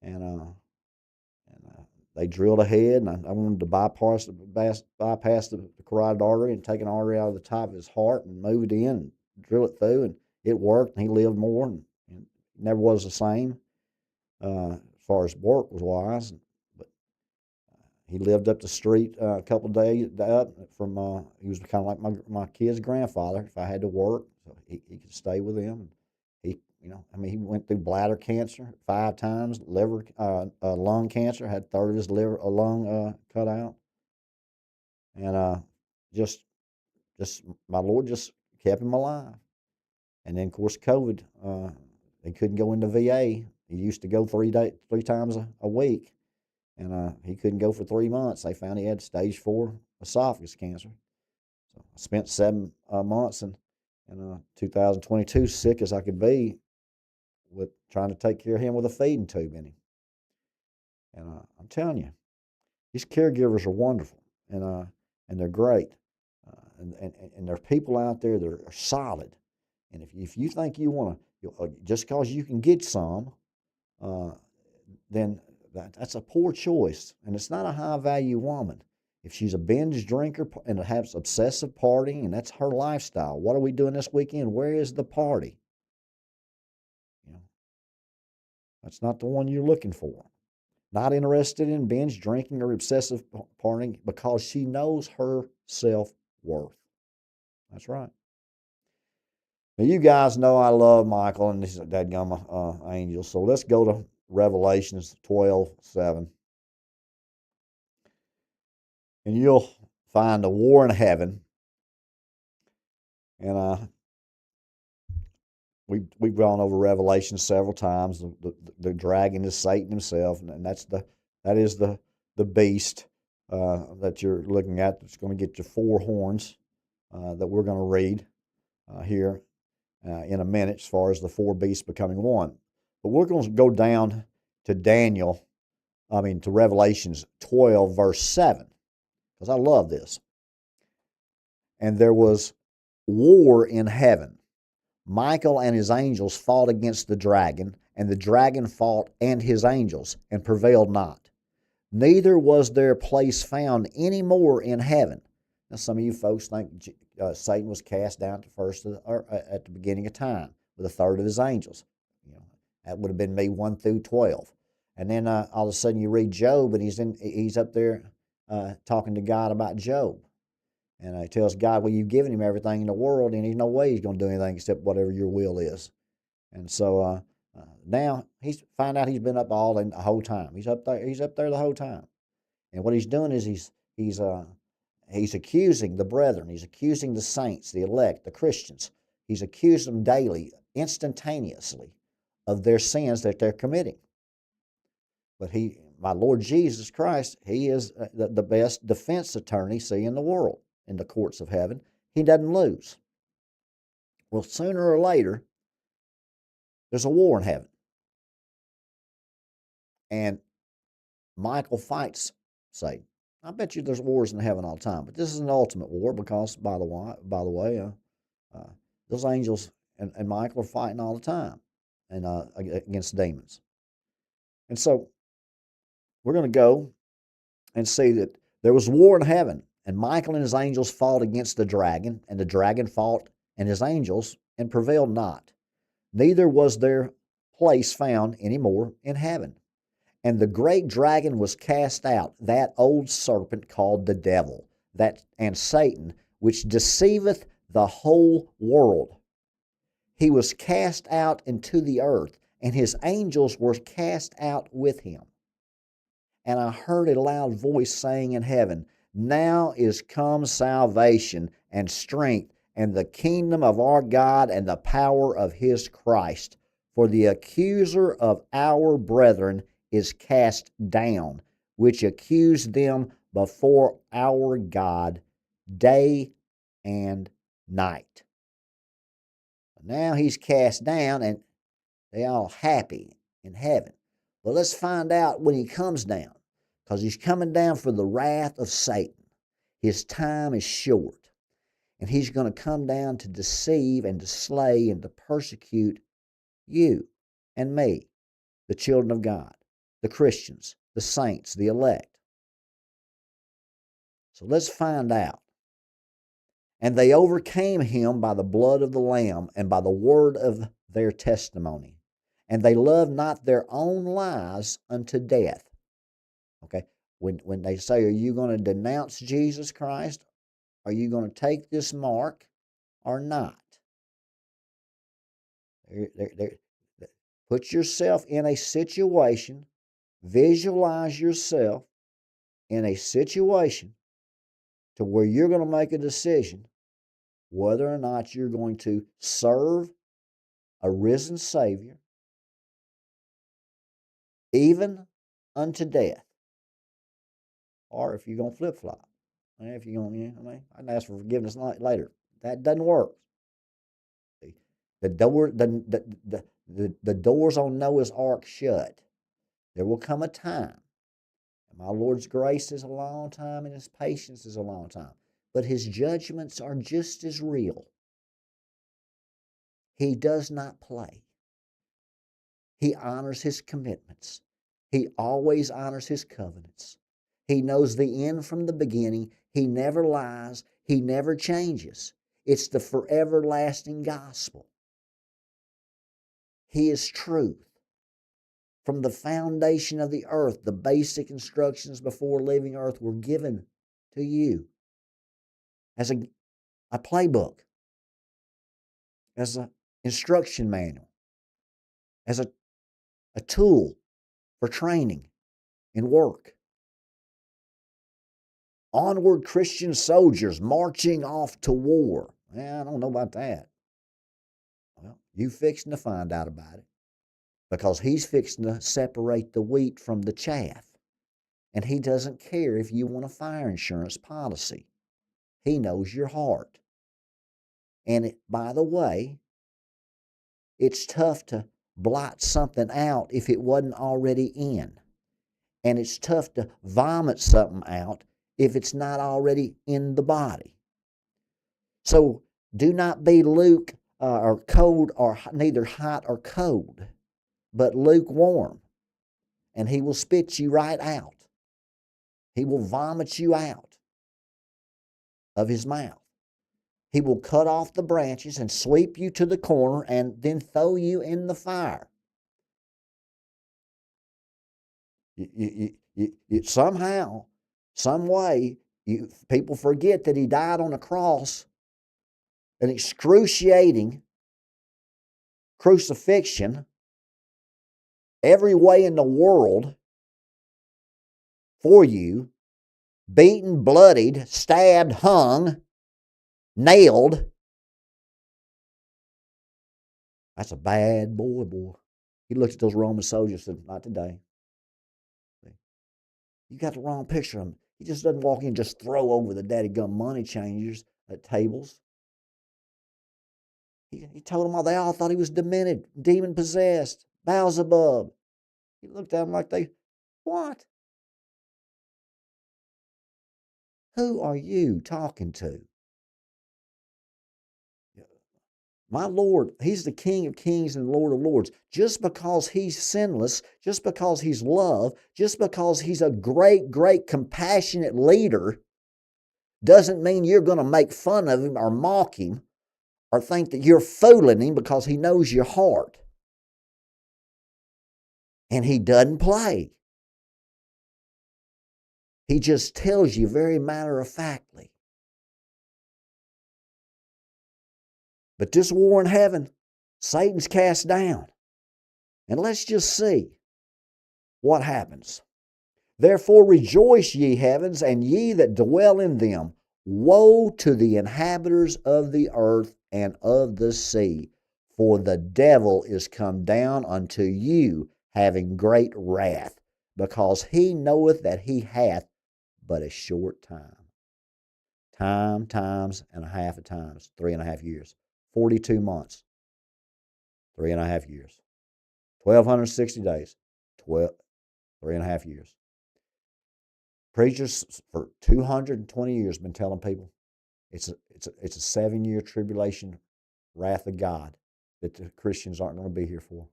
and they drilled ahead, and I wanted to bypass the carotid artery and take an artery out of the top of his heart and move it in and drill it through, and it worked, and he lived more, and never was the same as far as work was wise. But he lived up the street a couple of days up from. He was kind of like my kid's grandfather. If I had to work, so he could stay with him. He, he went through bladder cancer 5 times, liver, lung cancer, had 1/3 of his lung cut out, and just my Lord just kept him alive. And then, of course, COVID, he couldn't go into VA. He used to go 3 times a week, and he couldn't go for 3 months. They found he had stage 4 esophagus cancer. So I spent 7 months in 2022, sick as I could be, with trying to take care of him with a feeding tube in him. And I'm telling you, these caregivers are wonderful, and they're great, and there are people out there that are solid. And if you think you want to, just because you can get some, then that's a poor choice, and it's not a high value woman. If she's a binge drinker and has obsessive partying, and that's her lifestyle, what are we doing this weekend? Where is the party? That's not the one you're looking for. Not interested in binge drinking or obsessive partying because she knows her self-worth. That's right. Now, you guys know I love Michael and his dadgum angels. So let's go to Revelations 12:7. And you'll find a war in heaven. And we've gone over Revelation several times. The dragon is Satan himself, and that is the beast that you're looking at. That's going to get you 4 horns that we're going to read here in a minute, as far as the 4 beasts becoming one. But we're going to go down to to Revelations 12, verse 7, because I love this. And there was war in heaven. Michael and his angels fought against the dragon, and the dragon fought and his angels, and prevailed not. Neither was their place found any more in heaven. Now, some of you folks think Satan was cast down at the at the beginning of time with a third of his angels. You know, that would have been me 1 through 12. And then all of a sudden you read Job, and he's up there talking to God about Job. And he tells God, well, you've given him everything in the world, and there's no way he's going to do anything except whatever your will is. And so now he's find out he's been up all in the whole time. He's up there. He's up there the whole time. And what he's doing is he's accusing the brethren. He's accusing the saints, the elect, the Christians. He's accusing them daily, instantaneously, of their sins that they're committing. But my Lord Jesus Christ, he is the best defense attorney in the world. In the courts of heaven, he doesn't lose. Well, sooner or later, there's a war in heaven. And Michael fights Satan. I bet you there's wars in heaven all the time, but this is an ultimate war because, by the way, those angels and Michael are fighting all the time and against demons. And so we're going to go and see that there was war in heaven. And Michael and his angels fought against the dragon, and the dragon fought and his angels, and prevailed not. Neither was their place found any more in heaven. And the great dragon was cast out, that old serpent called the devil, and Satan, which deceiveth the whole world. He was cast out into the earth, and his angels were cast out with him. And I heard a loud voice saying in heaven, now is come salvation and strength and the kingdom of our God and the power of his Christ. For the accuser of our brethren is cast down, which accused them before our God day and night. Now he's cast down, and they're all happy in heaven. Well, let's find out when he comes down, because he's coming down for the wrath of Satan. His time is short, and he's going to come down to deceive and to slay and to persecute you and me, the children of God, the Christians, the saints, the elect. So let's find out. And they overcame him by the blood of the Lamb and by the word of their testimony. And they loved not their own lives unto death. Okay? When they say, are you going to denounce Jesus Christ? Are you going to take this mark or not? Put yourself in a situation, visualize yourself in a situation to where you're going to make a decision whether or not you're going to serve a risen Savior, even unto death, or if you're going to flip-flop. If you're going, I can ask for forgiveness later. That doesn't work. The doors on Noah's ark shut. There will come a time. And my Lord's grace is a long time, and his patience is a long time. But his judgments are just as real. He does not play. He honors his commitments. He always honors his covenants. He knows the end from the beginning. He never lies. He never changes. It's the forever lasting gospel. He is truth. From the foundation of the earth, the basic instructions before leaving earth were given to you as a playbook, as an instruction manual, as a tool for training and work. Onward, Christian soldiers marching off to war. I don't know about that. Well, you fixing to find out about it, because he's fixing to separate the wheat from the chaff. And he doesn't care if you want a fire insurance policy. He knows your heart. And by the way, it's tough to blot something out if it wasn't already in. And it's tough to vomit something out if it's not already in the body. So do not be Luke or cold, or neither hot or cold, but lukewarm. And he will spit you right out. He will vomit you out of his mouth. He will cut off the branches and sweep you to the corner and then throw you in the fire. Somehow, some way, people forget that he died on a cross, an excruciating crucifixion, every way in the world for you, beaten, bloodied, stabbed, hung, nailed. That's a bad boy. He looked at those Roman soldiers and said, not today. You got the wrong picture of him. He just doesn't walk in and just throw over the daddy gum money changers at tables. He told them all, they all thought he was demented, demon possessed, Beelzebub. He looked at them like what? Who are you talking to? My Lord, he's the King of kings and Lord of lords. Just because he's sinless, just because he's love, just because he's a great, great, compassionate leader, doesn't mean you're going to make fun of him or mock him or think that you're fooling him, because he knows your heart. And he doesn't play. He just tells you very matter-of-factly. But this war in heaven, Satan's cast down. And let's just see what happens. Therefore rejoice, ye heavens, and ye that dwell in them. Woe to the inhabitants of the earth and of the sea, for the devil is come down unto you, having great wrath, because he knoweth that he hath but a short time. Times and a half of times, 3.5 years. 42 months, 3.5 years. 1,260 days, 3.5 years. Preachers for 220 years been telling people it's a 7-year tribulation, wrath of God that the Christians aren't going to be here for.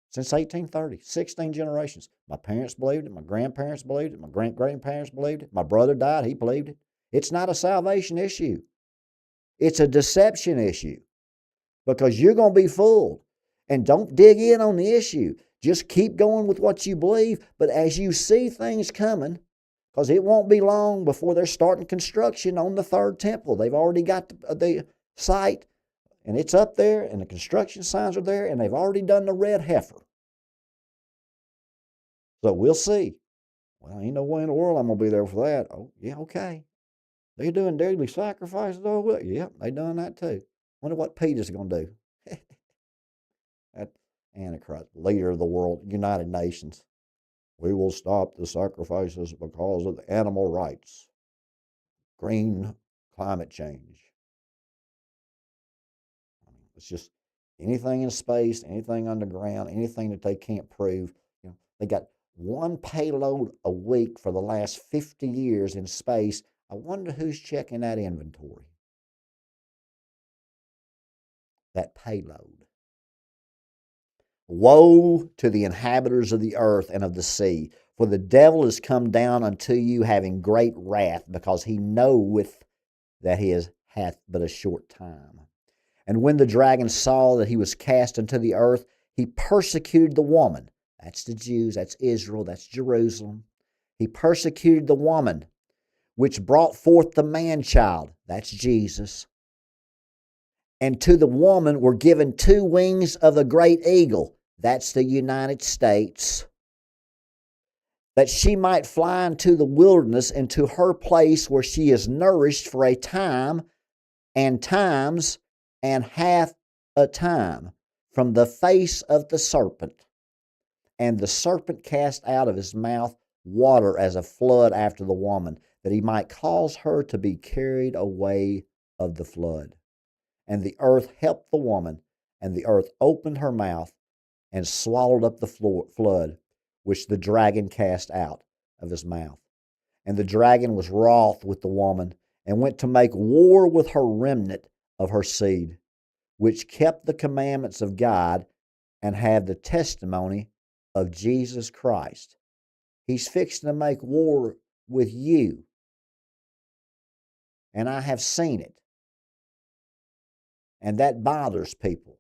Since 1830, 16 generations. My parents believed it. My grandparents believed it. My great-grandparents believed it. My brother died. He believed it. It's not a salvation issue. It's a deception issue, because you're going to be fooled. And don't dig in on the issue. Just keep going with what you believe. But as you see things coming, because it won't be long before they're starting construction on the third temple. They've already got the site, and it's up there, and the construction signs are there, and they've already done the red heifer. So we'll see. Well, ain't no way in the world I'm going to be there for that. Oh, yeah, okay. They're doing daily sacrifices over there. Yep, they done that too. Wonder what Peter's going to do. That Antichrist, leader of the world, United Nations. We will stop the sacrifices because of the animal rights. Green climate change. It's just anything in space, anything underground, anything that they can't prove. They got one payload a week for the last 50 years in space. I wonder who's checking that inventory. That payload. Woe to the inhabitants of the earth and of the sea, for the devil is come down unto you, having great wrath, because he knoweth that he hath but a short time. And when the dragon saw that he was cast into the earth, he persecuted the woman. That's the Jews, that's Israel, that's Jerusalem. He persecuted the woman, which brought forth the man-child. That's Jesus. And to the woman were given 2 wings of a great eagle. That's the United States. That she might fly into the wilderness, into her place where she is nourished for a time and times and half a time from the face of the serpent. And the serpent cast out of his mouth water as a flood after the woman, that he might cause her to be carried away of the flood. And the earth helped the woman, and the earth opened her mouth and swallowed up the flood, which the dragon cast out of his mouth. And the dragon was wroth with the woman, and went to make war with her remnant of her seed, which kept the commandments of God and have the testimony of Jesus Christ. He's fixing to make war with you. And I have seen it. And that bothers people.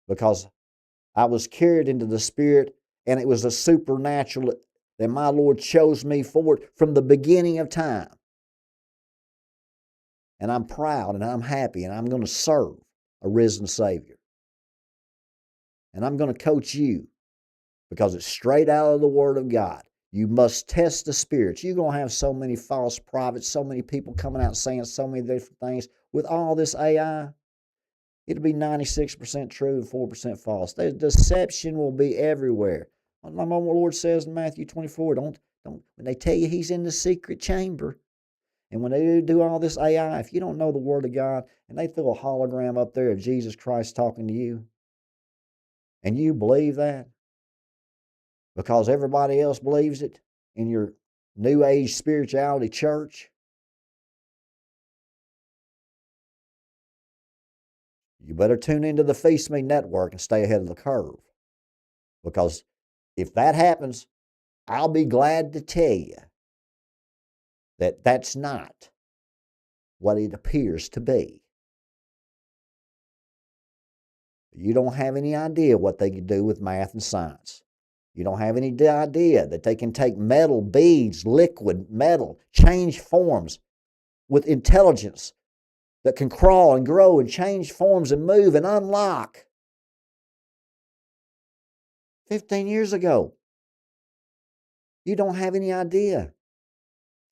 Because I was carried into the Spirit, and it was a supernatural that my Lord chose me for it from the beginning of time. And I'm proud and I'm happy, and I'm going to serve a risen Savior. And I'm going to coach you because it's straight out of the Word of God. You must test the spirits. You're going to have so many false prophets, so many people coming out saying so many different things. With all this AI, it'll be 96% true and 4% false. The deception will be everywhere. My Lord says in Matthew 24, don't when they tell you He's in the secret chamber, and when they do all this AI, if you don't know the Word of God, and they throw a hologram up there of Jesus Christ talking to you, and you believe that because everybody else believes it in your New Age spirituality church, you better tune into the Phee Smee network and stay ahead of the curve. Because if that happens, I'll be glad to tell you that that's not what it appears to be. You don't have any idea what they can do with math and science. You don't have any idea that they can take metal, beads, liquid metal, change forms with intelligence that can crawl and grow and change forms and move and unlock. 15 years ago, you don't have any idea.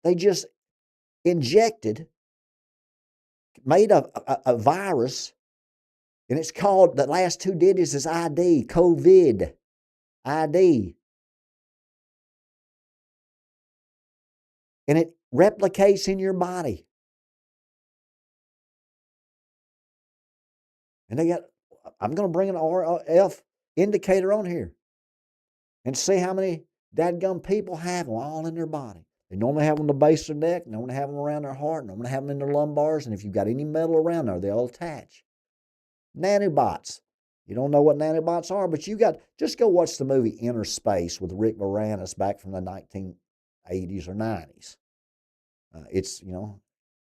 They just injected, made a virus, and it's called, the last two digits is ID, COVID, ID. And it replicates in your body. And they got, I'm going to bring an RF indicator on here and see how many dadgum people have them all in their body. They normally have them on the base of their neck, normally have them around their heart, normally have them in their lumbars, and if you've got any metal around there, they'll attach. Nanobots. You don't know what nanobots are, but you got, just go watch the movie Inner Space with Rick Moranis back from the 1980s or 90s. It's,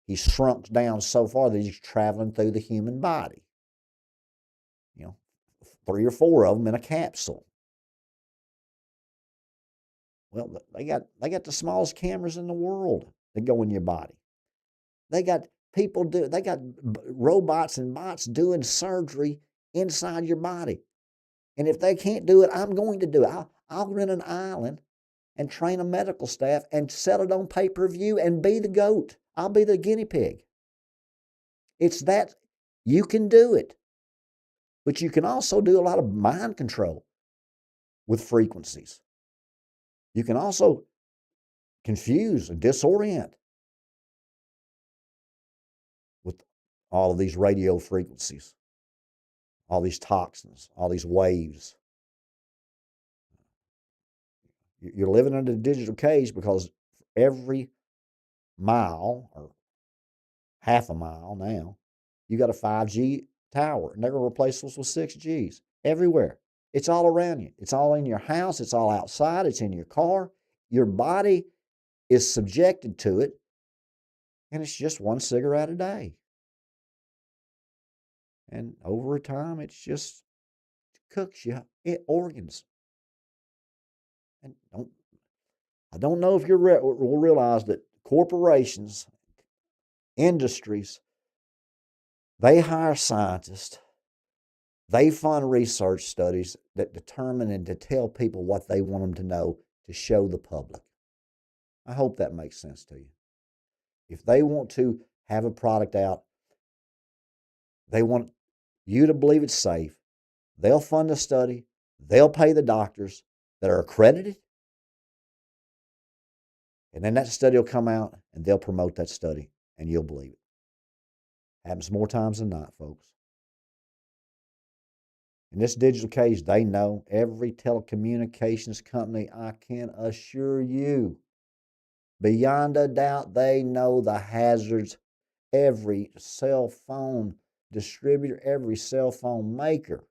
he's shrunk down so far that he's traveling through the human body. 3 or 4 of them in a capsule. Well, they got the smallest cameras in the world that go in your body. They got robots and bots doing surgery inside your body. And if they can't do it, I'm going to do it. I'll rent an island and train a medical staff and sell it on pay-per-view and be the goat. I'll be the guinea pig. It's that you can do it. But you can also do a lot of mind control with frequencies. You can also confuse and disorient with all of these radio frequencies, all these toxins, all these waves. You're living under the digital cage because every mile or half a mile now, you got a 5G tower, and they're going to replace us with 6Gs everywhere. It's all around you. It's all in your house. It's all outside. It's in your car. Your body is subjected to it, and it's just one cigarette a day. And over time, it's just cooks you organs. And I don't know if you will realize that corporations, industries, they hire scientists, they fund research studies that determine and to tell people what they want them to know to show the public. I hope that makes sense to you. If they want to have a product out, they want you to believe it's safe, they'll fund the study, they'll pay the doctors that are accredited, and then that study will come out and they'll promote that study and you'll believe it. Happens more times than not, folks. In this digital cage, they know, every telecommunications company, I can assure you, beyond a doubt, they know the hazards every cell phone distributor, every cell phone maker,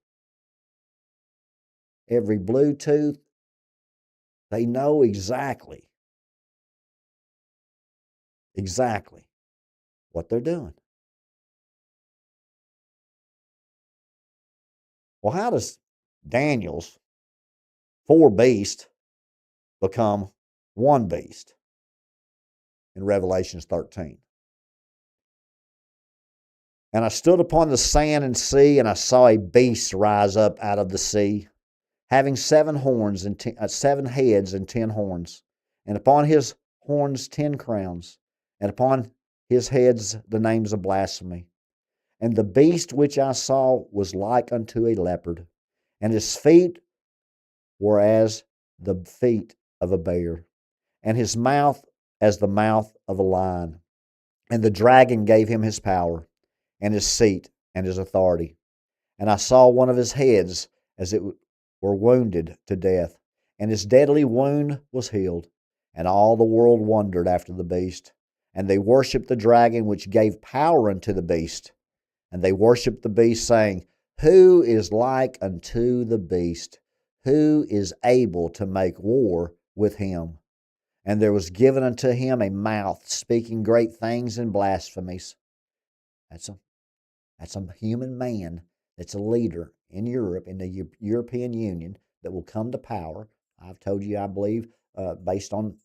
every Bluetooth. They know exactly what they're doing. Well, how does Daniel's four beasts become one beast in Revelations 13? And I stood upon the sand and sea, and I saw a beast rise up out of the sea, having 7 heads and 10 horns, and upon his horns 10 crowns, and upon his heads the names of blasphemy. And the beast which I saw was like unto a leopard, and his feet were as the feet of a bear, and his mouth as the mouth of a lion. And the dragon gave him his power, and his seat, and his authority. And I saw one of his heads as it were wounded to death, and his deadly wound was healed. And all the world wondered after the beast, and they worshipped the dragon which gave power unto the beast. And they worshipped the beast, saying, Who is like unto the beast? Who is able to make war with him? And there was given unto him a mouth speaking great things and blasphemies. That's a human man that's a leader in Europe, in the European Union, that will come to power. I've told you, I believe, based on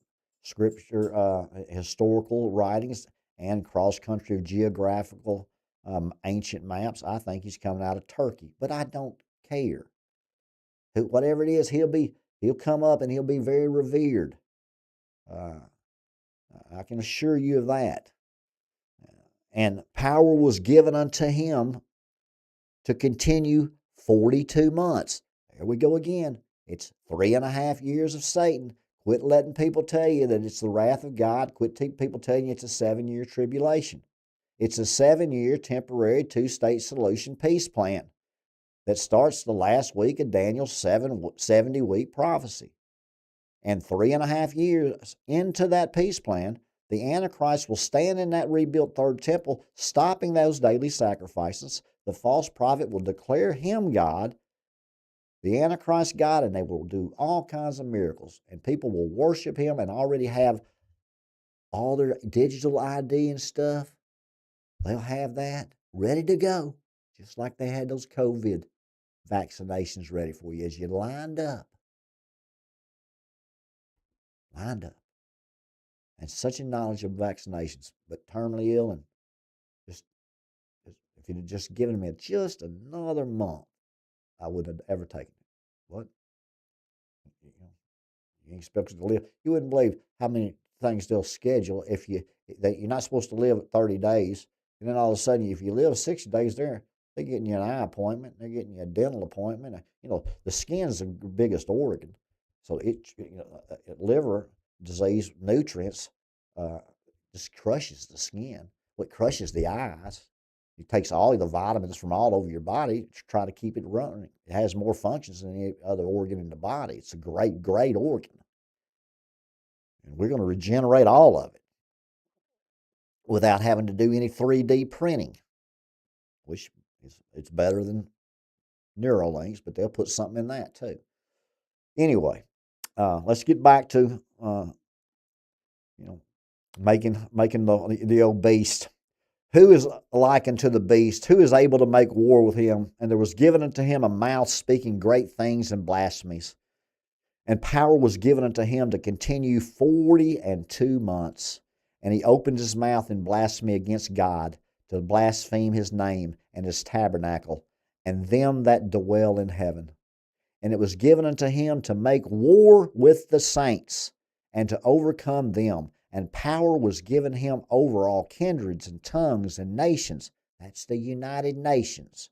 scripture, historical writings, and cross-country geographical ancient maps, I think he's coming out of Turkey. But I don't care. Whatever it is, he'll come up and he'll be very revered. I can assure you of that. And power was given unto him to continue 42 months. There we go again. It's 3.5 years of Satan. Quit letting people tell you that it's the wrath of God. Quit people telling you it's a 7-year tribulation. It's a 7-year temporary 2-state solution peace plan that starts the last week of Daniel's 70-week prophecy. And 3.5 years into that peace plan, the Antichrist will stand in that rebuilt third temple, stopping those daily sacrifices. The false prophet will declare him God, the Antichrist God, and they will do all kinds of miracles. And people will worship him and already have all their digital ID and stuff. They'll have that ready to go, just like they had those COVID vaccinations ready for you as you lined up. And such a knowledge of vaccinations, but terminally ill, and just if you'd just given me just another month, I wouldn't have ever taken it. What? You ain't expected to live. You wouldn't believe how many things they'll schedule if you're not supposed to live 30 days, and then all of a sudden, if you live 60 days there, they're getting you an eye appointment, they're getting you a dental appointment. The skin's the biggest organ, so liver disease nutrients just crushes the skin. What crushes the eyes? It takes all the vitamins from all over your body to try to keep it running. It has more functions than any other organ in the body. It's a great, great organ. And we're going to regenerate all of it without having to do any 3D printing, which it's better than Neuralinks, but they'll put something in that too. Anyway, let's get back to making the old beast. Who is likened to the beast? Who is able to make war with him? And there was given unto him a mouth speaking great things and blasphemies. And power was given unto him to continue 42 months. And he opened his mouth in blasphemy against God, to blaspheme his name and his tabernacle, and them that dwell in heaven. And it was given unto him to make war with the saints, and to overcome them. And power was given him over all kindreds and tongues and nations. That's the United Nations.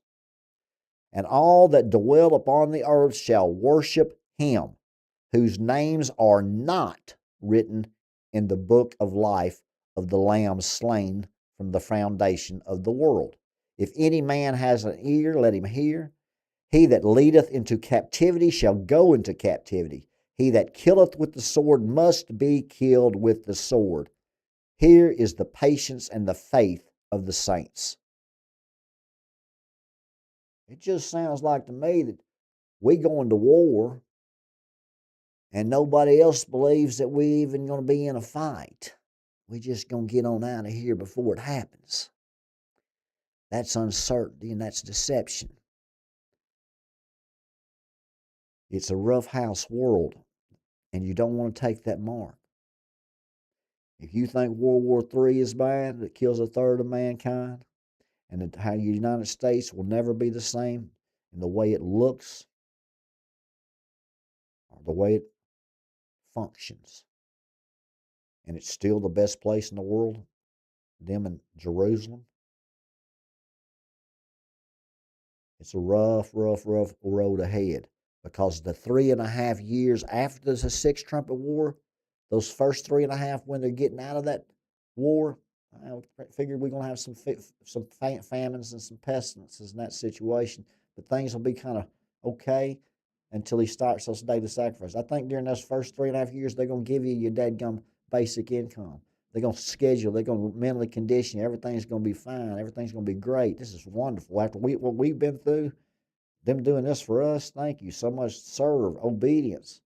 And all that dwell upon the earth shall worship him, whose names are not written in the book of life of the Lamb slain from the foundation of the world. If any man has an ear, let him hear. He that leadeth into captivity shall go into captivity. He that killeth with the sword must be killed with the sword. Here is the patience and the faith of the saints. It just sounds like to me that we going to war and nobody else believes that we even going to be in a fight. We just going to get on out of here before it happens. That's uncertainty and that's deception. It's a rough house world, and you don't want to take that mark. If you think World War III is bad, it kills a third of mankind, and that how the United States will never be the same in the way it looks or the way it functions, and it's still the best place in the world, them in Jerusalem, it's a rough road ahead, because the 3.5 years after the Sixth Trumpet War, those first 3.5 when they're getting out of that war, I figured we're going to have some famines and some pestilences in that situation, but things will be kind of okay until he starts those daily sacrifices. I think during those first 3.5 years, they're going to give you your dadgum basic income. They're going to schedule, they're going to mentally condition you. Everything's going to be fine. Everything's going to be great. This is wonderful. After what we've been through, them doing this for us, thank you so much. Serve, obedience.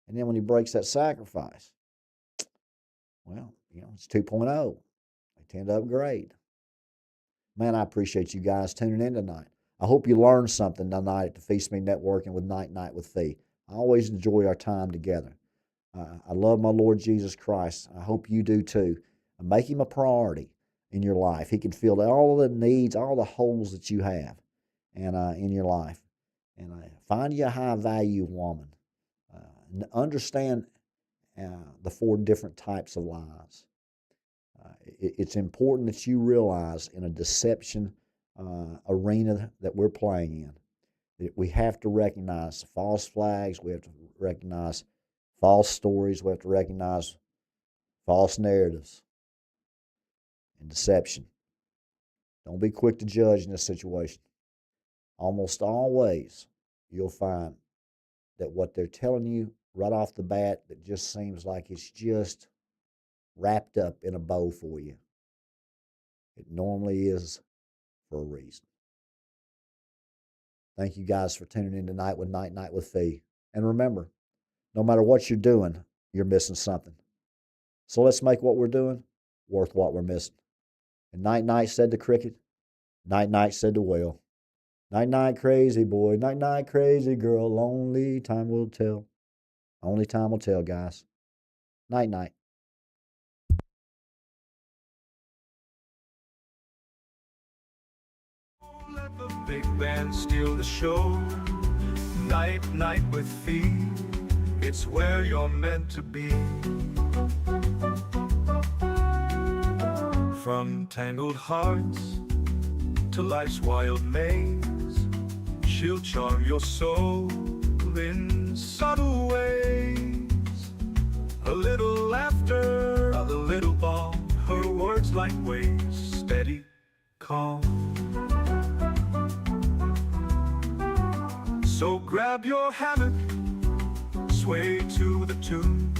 And then when he breaks that sacrifice, well, it's 2.0. They tend to upgrade. Man, I appreciate you guys tuning in tonight. I hope you learned something tonight at the Phee Smee Networking with Night with Phee. I always enjoy our time together. I love my Lord Jesus Christ. I hope you do too. Make him a priority in your life. He can fill all the needs, all the holes that you have and in your life. And find you a high-value woman. Understand the 4 different types of lies. It's important that you realize in a deception arena that we're playing in, that we have to recognize false flags, we have to recognize false stories, we have to recognize false narratives and deception. Don't be quick to judge in this situation. Almost always you'll find that what they're telling you right off the bat, that just seems like it's just wrapped up in a bow for you. It normally is for a reason. Thank you guys for tuning in tonight with Night with Phee. And remember, no matter what you're doing, you're missing something. So let's make what we're doing worth what we're missing. And Night said to cricket, Night said to whale. Night crazy boy, night crazy girl, only time will tell. Only time will tell, guys. Night. Let the big band steal the show. Night with Phee. It's where you're meant to be. From tangled hearts to life's wild maze, she'll charm your soul in subtle ways. A little laughter, a little balm, her words like waves, steady, calm. So grab your hammock, sway to the tune,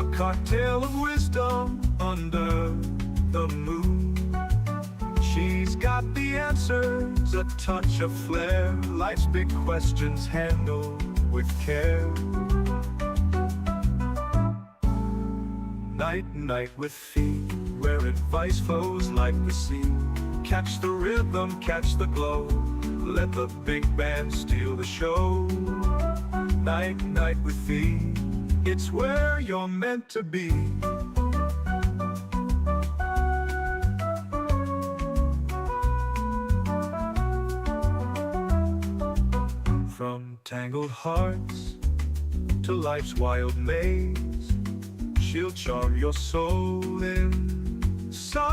a cocktail of wisdom under the moon. She's got the answers, a touch of flair, life's big questions handled with care. Night with Phee, where advice flows like the sea. Catch the rhythm, catch the glow, let the big band steal the show. Night with Phee, it's where you're meant to be. From tangled hearts to life's wild maze, she'll charm your soul in solitude.